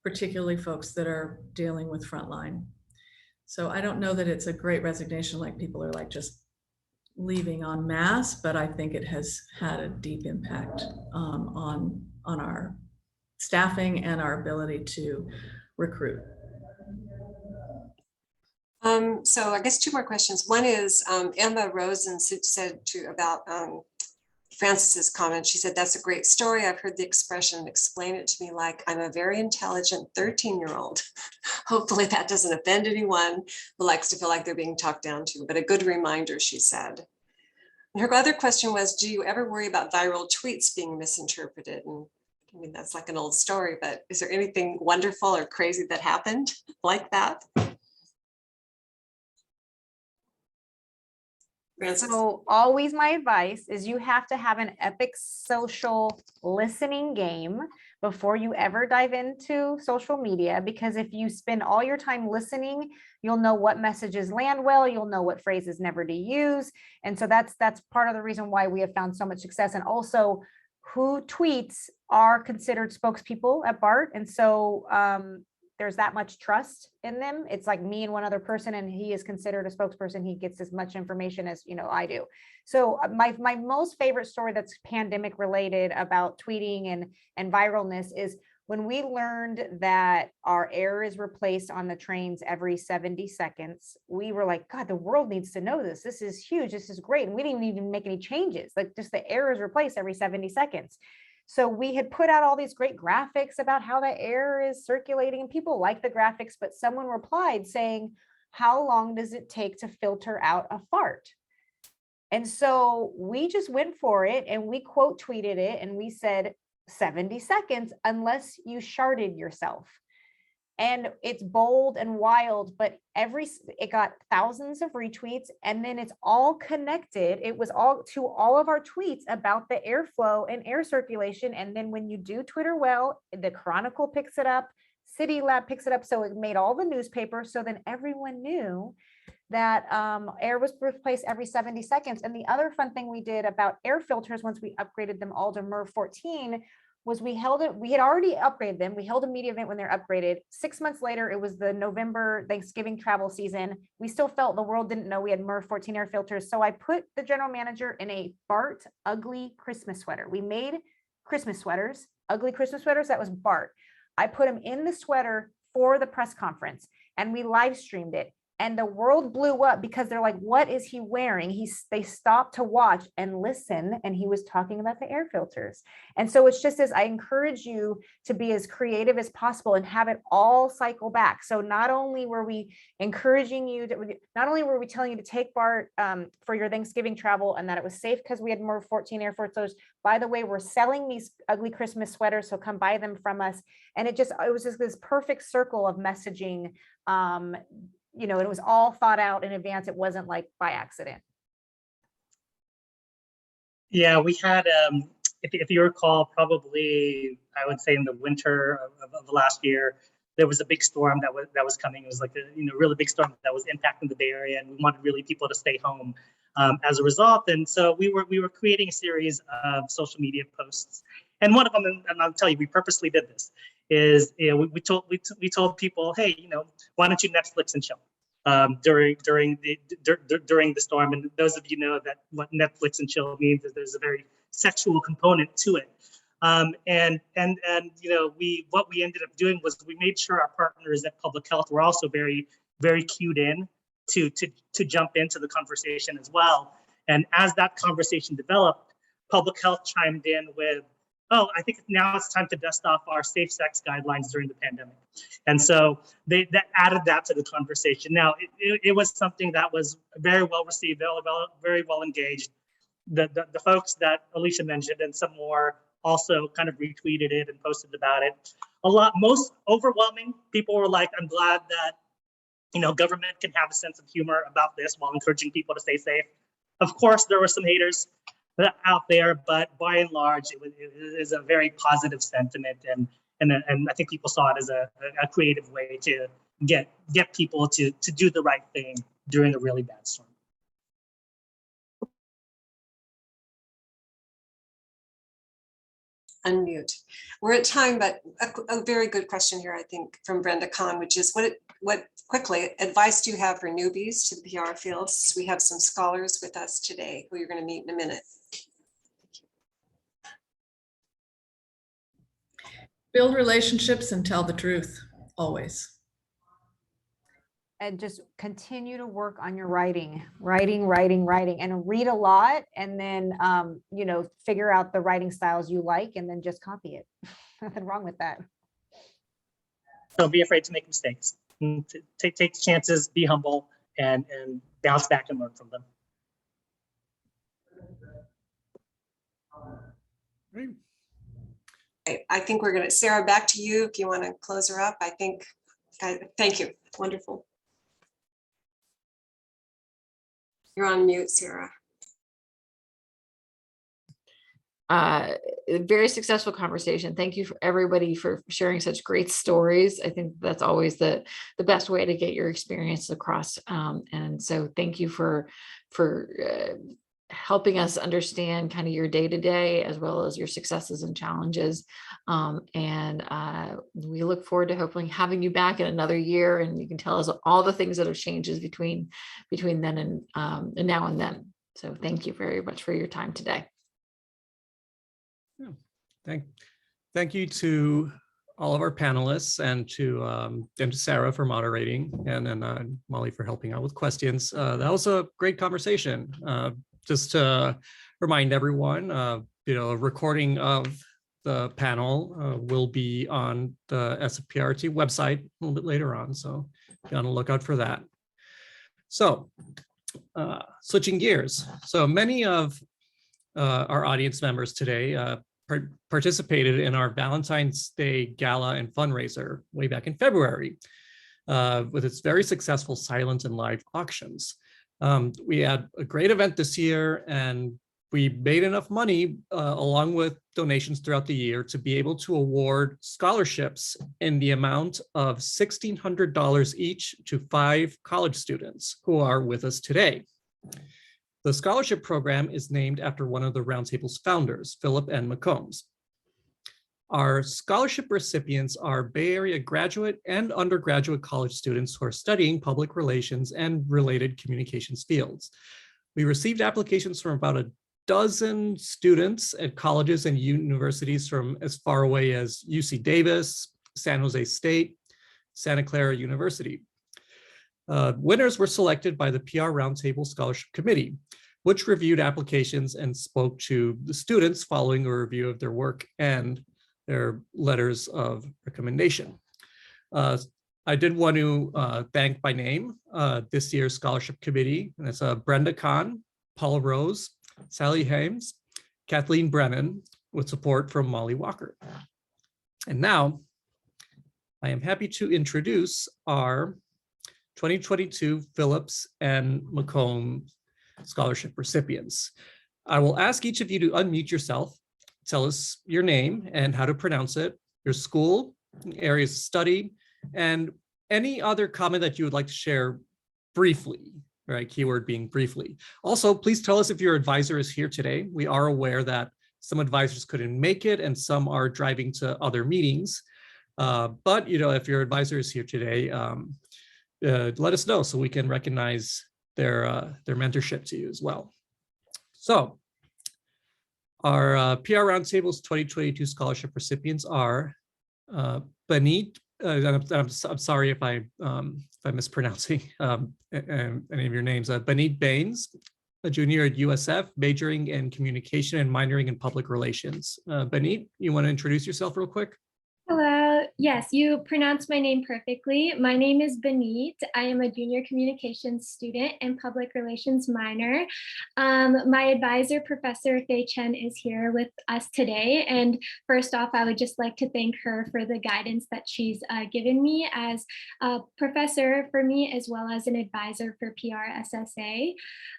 particularly folks that are dealing with frontline. So I don't know that it's a great resignation, like people are like just leaving en masse, but I think it has had a deep impact on our staffing and our ability to recruit. So I guess two more questions. One is Emma Rosen said about Francis's comment. She said, "That's a great story. I've heard the expression, explain it to me like I'm a very intelligent 13-year-old. Hopefully that doesn't offend anyone who likes to feel like they're being talked down to, but a good reminder," she said. And her other question was, do you ever worry about viral tweets being misinterpreted? And I mean, that's like an old story, but is there anything wonderful or crazy that happened like that? Francis? So always my advice is you have to have an epic social listening game before you ever dive into social media, because if you spend all your time listening, you'll know what messages land well, you'll know what phrases never to use. And so that's part of the reason why we have found so much success. And also who tweets are considered spokespeople at BART. And so there's that much trust in them. It's like me and one other person, and he is considered a spokesperson. He gets as much information as, I do. So my most favorite story that's pandemic related about tweeting and viralness is when we learned that our air is replaced on the trains every 70 seconds, we were like, God, the world needs to know this. This is huge. This is great. And we didn't even make any changes. Like just the air is replaced every 70 seconds. So we had put out all these great graphics about how the air is circulating, and people like the graphics, but someone replied saying, how long does it take to filter out a fart? And so we just went for it and we quote tweeted it and we said 70 seconds unless you sharded yourself. And it's bold and wild, but it got thousands of retweets, and then it's all connected. It was all to all of our tweets about the airflow and air circulation. And then when you do Twitter well, the Chronicle picks it up, City Lab picks it up. So it made all the newspapers. So then everyone knew that air was replaced every 70 seconds. And the other fun thing we did about air filters once we upgraded them all to MERV 14 was we had already upgraded them. We held a media event when they're upgraded. 6 months later, it was the November Thanksgiving travel season. We still felt the world didn't know we had MERV 14 air filters. So I put the general manager in a BART ugly Christmas sweater. We made Christmas sweaters, ugly Christmas sweaters. That was BART. I put him in the sweater for the press conference and we live streamed it. And the world blew up because they're like, what is he wearing? They stopped to watch and listen, and he was talking about the air filters. And so it's just as I encourage you to be as creative as possible and have it all cycle back. So not only were we encouraging you not only were we telling you to take BART for your Thanksgiving travel and that it was safe because we had MERV 14 air filters. By the way, we're selling these ugly Christmas sweaters, so come buy them from us. And it was just this perfect circle of messaging. It was all thought out in advance. It wasn't like by accident. Yeah, we had, if you recall, probably, I would say in the winter of last year, there was a big storm that was coming. It was like a really big storm that was impacting the Bay Area, and we wanted really people to stay home as a result. And so we were creating a series of social media posts. And one of them, and I'll tell you, we purposely did this, is we told people, hey, why don't you Netflix and chill during the storm? And those of you know that what Netflix and chill means is there's a very sexual component to it. What we ended up doing was we made sure our partners at Public Health were also very, very cued in to jump into the conversation as well. And as that conversation developed, Public Health chimed in with, oh, I think now it's time to dust off our safe sex guidelines during the pandemic. And so they added that to the conversation. Now, it was something that was very well received, very well engaged. The folks that Alicia mentioned and some more also kind of retweeted it and posted about it. Most overwhelming, people were like, I'm glad that, government can have a sense of humor about this while encouraging people to stay safe. Of course, there were some haters out there, but by and large, it is a very positive sentiment, and I think people saw it as a creative way to get people to do the right thing during a really bad storm. Unmute. We're at time, but a very good question here, I think, from Brenda Kahn, which is what quickly advice do you have for newbies to the PR fields? We have some scholars with us today who you're going to meet in a minute. Build relationships and tell the truth, always. And just continue to work on your writing, and read a lot, and then, figure out the writing styles you like, and then just copy it. Nothing wrong with that. Don't be afraid to make mistakes. Take chances, be humble, and bounce back and learn from them. Great. I think we're going to, Sarah, back to you if you want to close her up. Thank you. Wonderful. You're on mute, Sarah. a very successful conversation. Thank you for everybody for sharing such great stories. I think that's always the best way to get your experience across. And so thank you for helping us understand kind of your day-to-day as well as your successes and challenges. And we look forward to hopefully having you back in another year, and you can tell us all the things that have changed between then and now and then. So thank you very much for your time today. Thank you to all of our panelists, and to Sarah for moderating, and Molly for helping out with questions. That was a great conversation. Just to remind everyone, a recording of the panel will be on the SFPRT website a little bit later on, so be on the lookout for that. So switching gears. So many of our audience members today participated in our Valentine's Day Gala and fundraiser way back in February with its very successful silent and live auctions. We had a great event this year, and we made enough money along with donations throughout the year to be able to award scholarships in the amount of $1,600 each to 5 college students who are with us today. The scholarship program is named after one of the Roundtable's founders, Philip N. McCombs. Our scholarship recipients are Bay Area graduate and undergraduate college students who are studying public relations and related communications fields. We received applications from about a dozen students at colleges and universities from as far away as UC Davis, San Jose State, Santa Clara University. Winners were selected by the PR Roundtable Scholarship Committee, which reviewed applications and spoke to the students following a review of their work and their letters of recommendation. I did want to thank by name this year's Scholarship Committee, and it's Brenda Kahn, Paula Rose, Sally Hames, Kathleen Brennan, with support from Molly Walker. And now, I am happy to introduce our 2022 Phillips and McCombs Scholarship recipients. I will ask each of you to unmute yourself, tell us your name and how to pronounce it, your school, areas of study, and any other comment that you would like to share briefly, right? Keyword being briefly. Also, please tell us if your advisor is here today. We are aware that some advisors couldn't make it and some are driving to other meetings. But if your advisor is here today, let us know so we can recognize their mentorship to you as well. So our PR Roundtable's 2022 scholarship recipients are Benit. I'm sorry if I'm mispronouncing any of your names. Benit Baines, a junior at USF, majoring in communication and minoring in public relations. Benit, you want to introduce yourself real quick? Hello. Yes, you pronounced my name perfectly. My name is Benit. I am a junior communications student and public relations minor. My advisor, Professor Fei Chen, is here with us today. And first off, I would just like to thank her for the guidance that she's given me as a professor for me, as well as an advisor for PRSSA.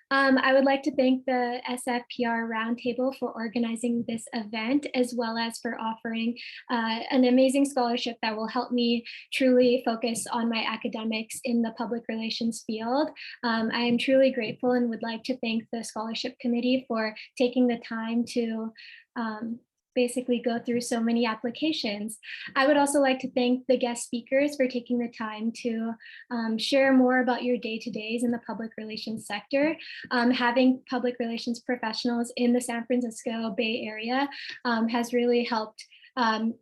I would like to thank the SFPR Roundtable for organizing this event, as well as for offering an amazing scholarship that will help me truly focus on my academics in the public relations field. I am truly grateful and would like to thank the scholarship committee for taking the time to basically go through so many applications. I would also like to thank the guest speakers for taking the time to share more about your day-to-days in the public relations sector. Having public relations professionals in the San Francisco Bay Area has really helped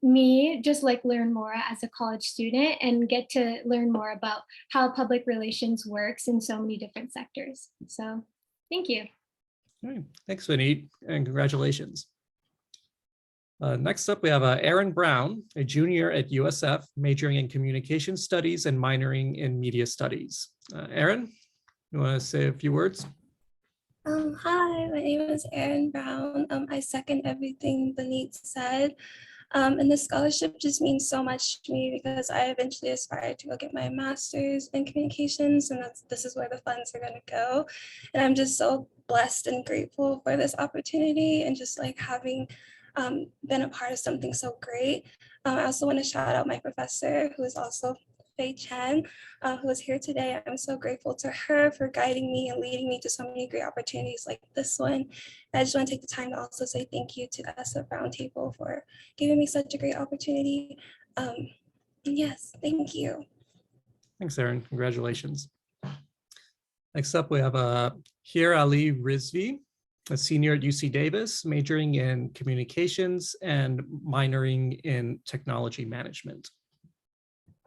me just learn more as a college student and get to learn more about how public relations works in so many different sectors. So thank you. All right. Thanks, Benit, and congratulations. Next up, we have Aaron Brown, a junior at USF, majoring in communication studies and minoring in media studies. Aaron, you want to say a few words? Hi, my name is Aaron Brown. I second everything Benit said. And the scholarship just means so much to me because I eventually aspire to go get my master's in communications, and this is where the funds are going to go. And I'm just so blessed and grateful for this opportunity and just like having been a part of something so great. I also want to shout out my professor, who is also Fei Chen, who is here today. I'm so grateful to her for guiding me and leading me to so many great opportunities like this one. I just want to take the time to also say thank you to the SF Roundtable for giving me such a great opportunity. Yes, thank you. Thanks, Erin. Congratulations. Next up, we have here Ali Rizvi, a senior at UC Davis, majoring in communications and minoring in technology management.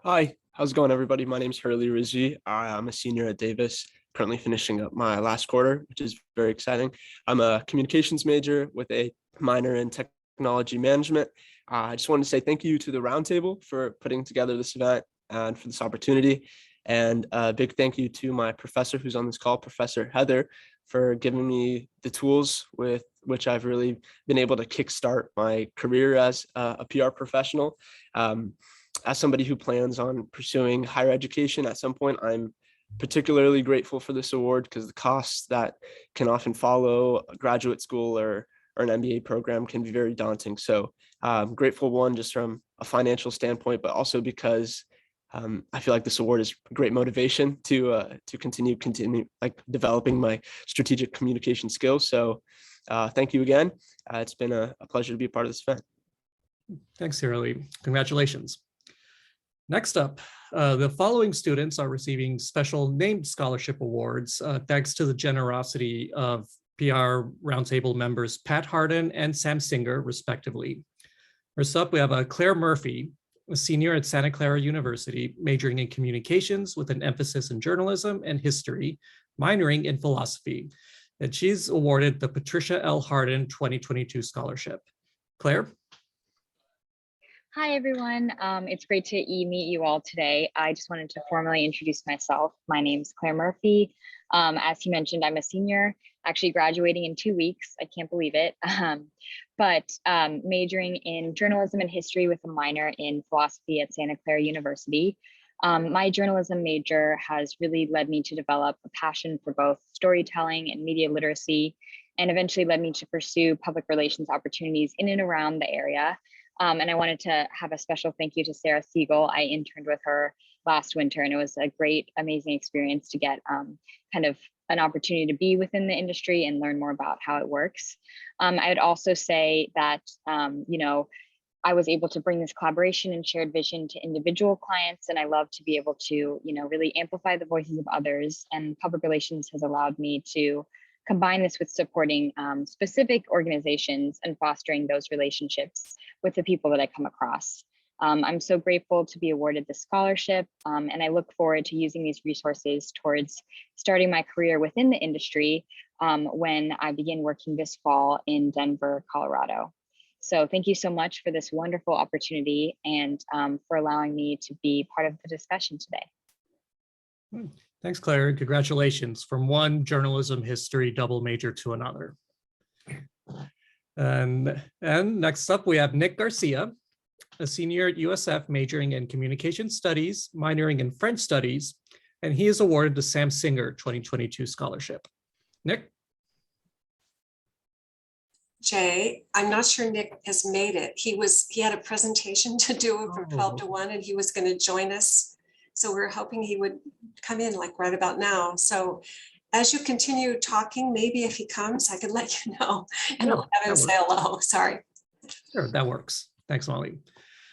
Hi, how's it going, everybody? My name is Hurley Rizvi. I'm a senior at Davis, currently finishing up my last quarter, which is very exciting. I'm a communications major with a minor in technology management. I just wanted to say thank you to the Roundtable for putting together this event and for this opportunity. And a big thank you to my professor who's on this call, Professor Heather, for giving me the tools with which I've really been able to kickstart my career as a PR professional. As somebody who plans on pursuing higher education at some point, I'm particularly grateful for this award because the costs that can often follow a graduate school or an MBA program can be very daunting. So I'm grateful, one, just from a financial standpoint, but also because I feel like this award is great motivation to continue like developing my strategic communication skills. So thank you again. It's been a pleasure to be a part of this event. Thanks, Hurley. Congratulations. Next up, the following students are receiving special named scholarship awards thanks to the generosity of PR Roundtable members Pat Harden and Sam Singer, respectively. First up, we have Claire Murphy, a senior at Santa Clara University, majoring in communications with an emphasis in journalism and history, minoring in philosophy. And she's awarded the Patricia L. Harden 2022 scholarship. Claire? Hi, everyone. It's great to meet you all today. I just wanted to formally introduce myself. My name's Claire Murphy. As he mentioned, I'm a senior, actually graduating in 2 weeks. I can't believe it. But majoring in journalism and history with a minor in philosophy at Santa Clara University. My journalism major has really led me to develop a passion for both storytelling and media literacy, and eventually led me to pursue public relations opportunities in and around the area. And I wanted to have a special thank you to Sarah Segal. I interned with her last winter, and it was a great, amazing experience to get kind of an opportunity to be within the industry and learn more about how it works. I would also say that, I was able to bring this collaboration and shared vision to individual clients, and I love to be able to, really amplify the voices of others. And public relations has allowed me to combine this with supporting specific organizations and fostering those relationships with the people that I come across. I'm so grateful to be awarded the scholarship, and I look forward to using these resources towards starting my career within the industry when I begin working this fall in Denver, Colorado. So thank you so much for this wonderful opportunity and for allowing me to be part of the discussion today. Thanks, Claire. Congratulations from one journalism history double major to another. And next up, we have Nick Garcia, a senior at USF majoring in communication studies, minoring in French studies, and he is awarded the Sam Singer 2022 scholarship. Nick? Jay, I'm not sure Nick has made it. He had a presentation to do from 12 to 1, and he was going to join us. So we're hoping he would come in like right about now. So as you continue talking, maybe if he comes, I could let you know and I'll have him say hello. Sorry. Sure, that works. Thanks, Molly.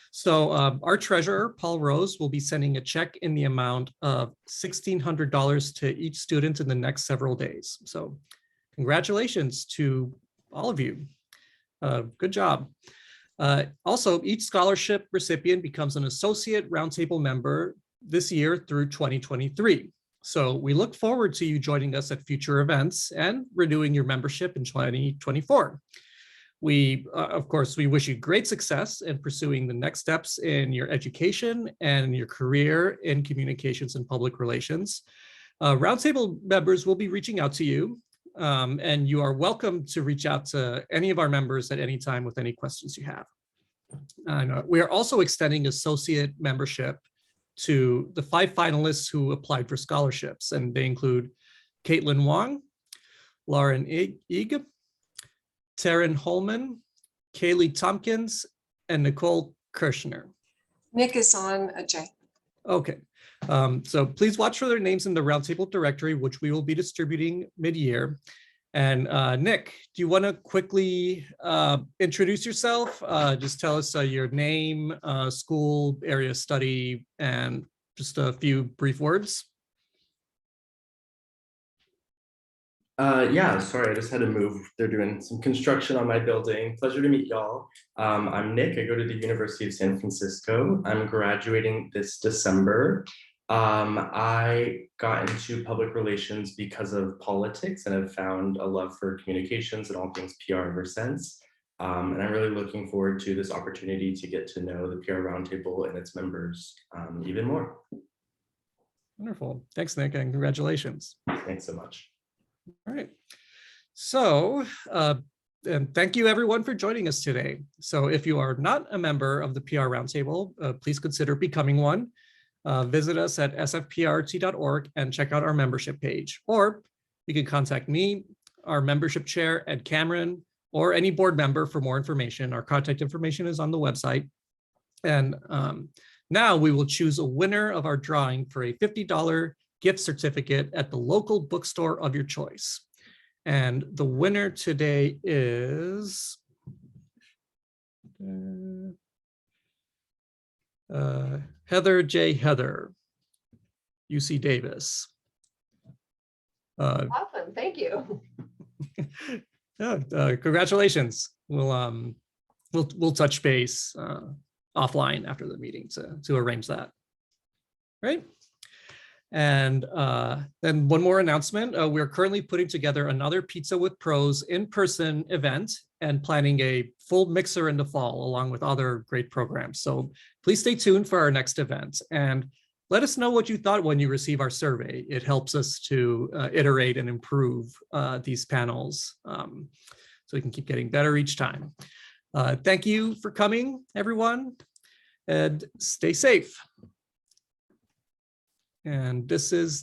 So our treasurer, Paul Rose, will be sending a check in the amount of $1,600 to each student in the next several days. So congratulations to all of you. Good job. Also, each scholarship recipient becomes an associate roundtable member this year through 2023. So we look forward to you joining us at future events and renewing your membership in 2024. Of course, we wish you great success in pursuing the next steps in your education and your career in communications and public relations. Roundtable members will be reaching out to you, and you are welcome to reach out to any of our members at any time with any questions you have. And we are also extending associate membership to the 5 finalists who applied for scholarships, and they include Caitlin Wong, Lauren Eig, Taryn Holman, Kaylee Tompkins, and Nicole Kirshner. Nick is on, Jay. Okay, so please watch for their names in the roundtable directory, which we will be distributing mid-year. And Nick, do you want to quickly introduce yourself? Just tell us your name, school, area of study, and just a few brief words. Yeah, sorry, I just had to move. They're doing some construction on my building. Pleasure to meet y'all. I'm Nick. I go to the University of San Francisco. I'm graduating this December. I got into public relations because of politics and have found a love for communications and all things PR ever since. And I'm really looking forward to this opportunity to get to know the PR Roundtable and its members even more. Wonderful. Thanks, Nick, and congratulations. Thanks so much. All right. So, and thank you everyone for joining us today. So if you are not a member of the PR Roundtable, please consider becoming one. Visit us at sfprt.org and check out our membership page. Or you can contact me, our membership chair, Ed Cameron, or any board member for more information. Our contact information is on the website. And now we will choose a winner of our drawing for a $50 gift certificate at the local bookstore of your choice. And the winner today is Heather J. Heather, UC Davis. Awesome, thank you. Yeah, congratulations. We'll touch base offline after the meeting to arrange that. Right. And then one more announcement. We're currently putting together another Pizza with Pros in-person event and planning a full mixer in the fall along with other great programs. So please stay tuned for our next event and let us know what you thought when you receive our survey. It helps us to iterate and improve these panels so we can keep getting better each time. Thank you for coming, everyone, and stay safe. And this is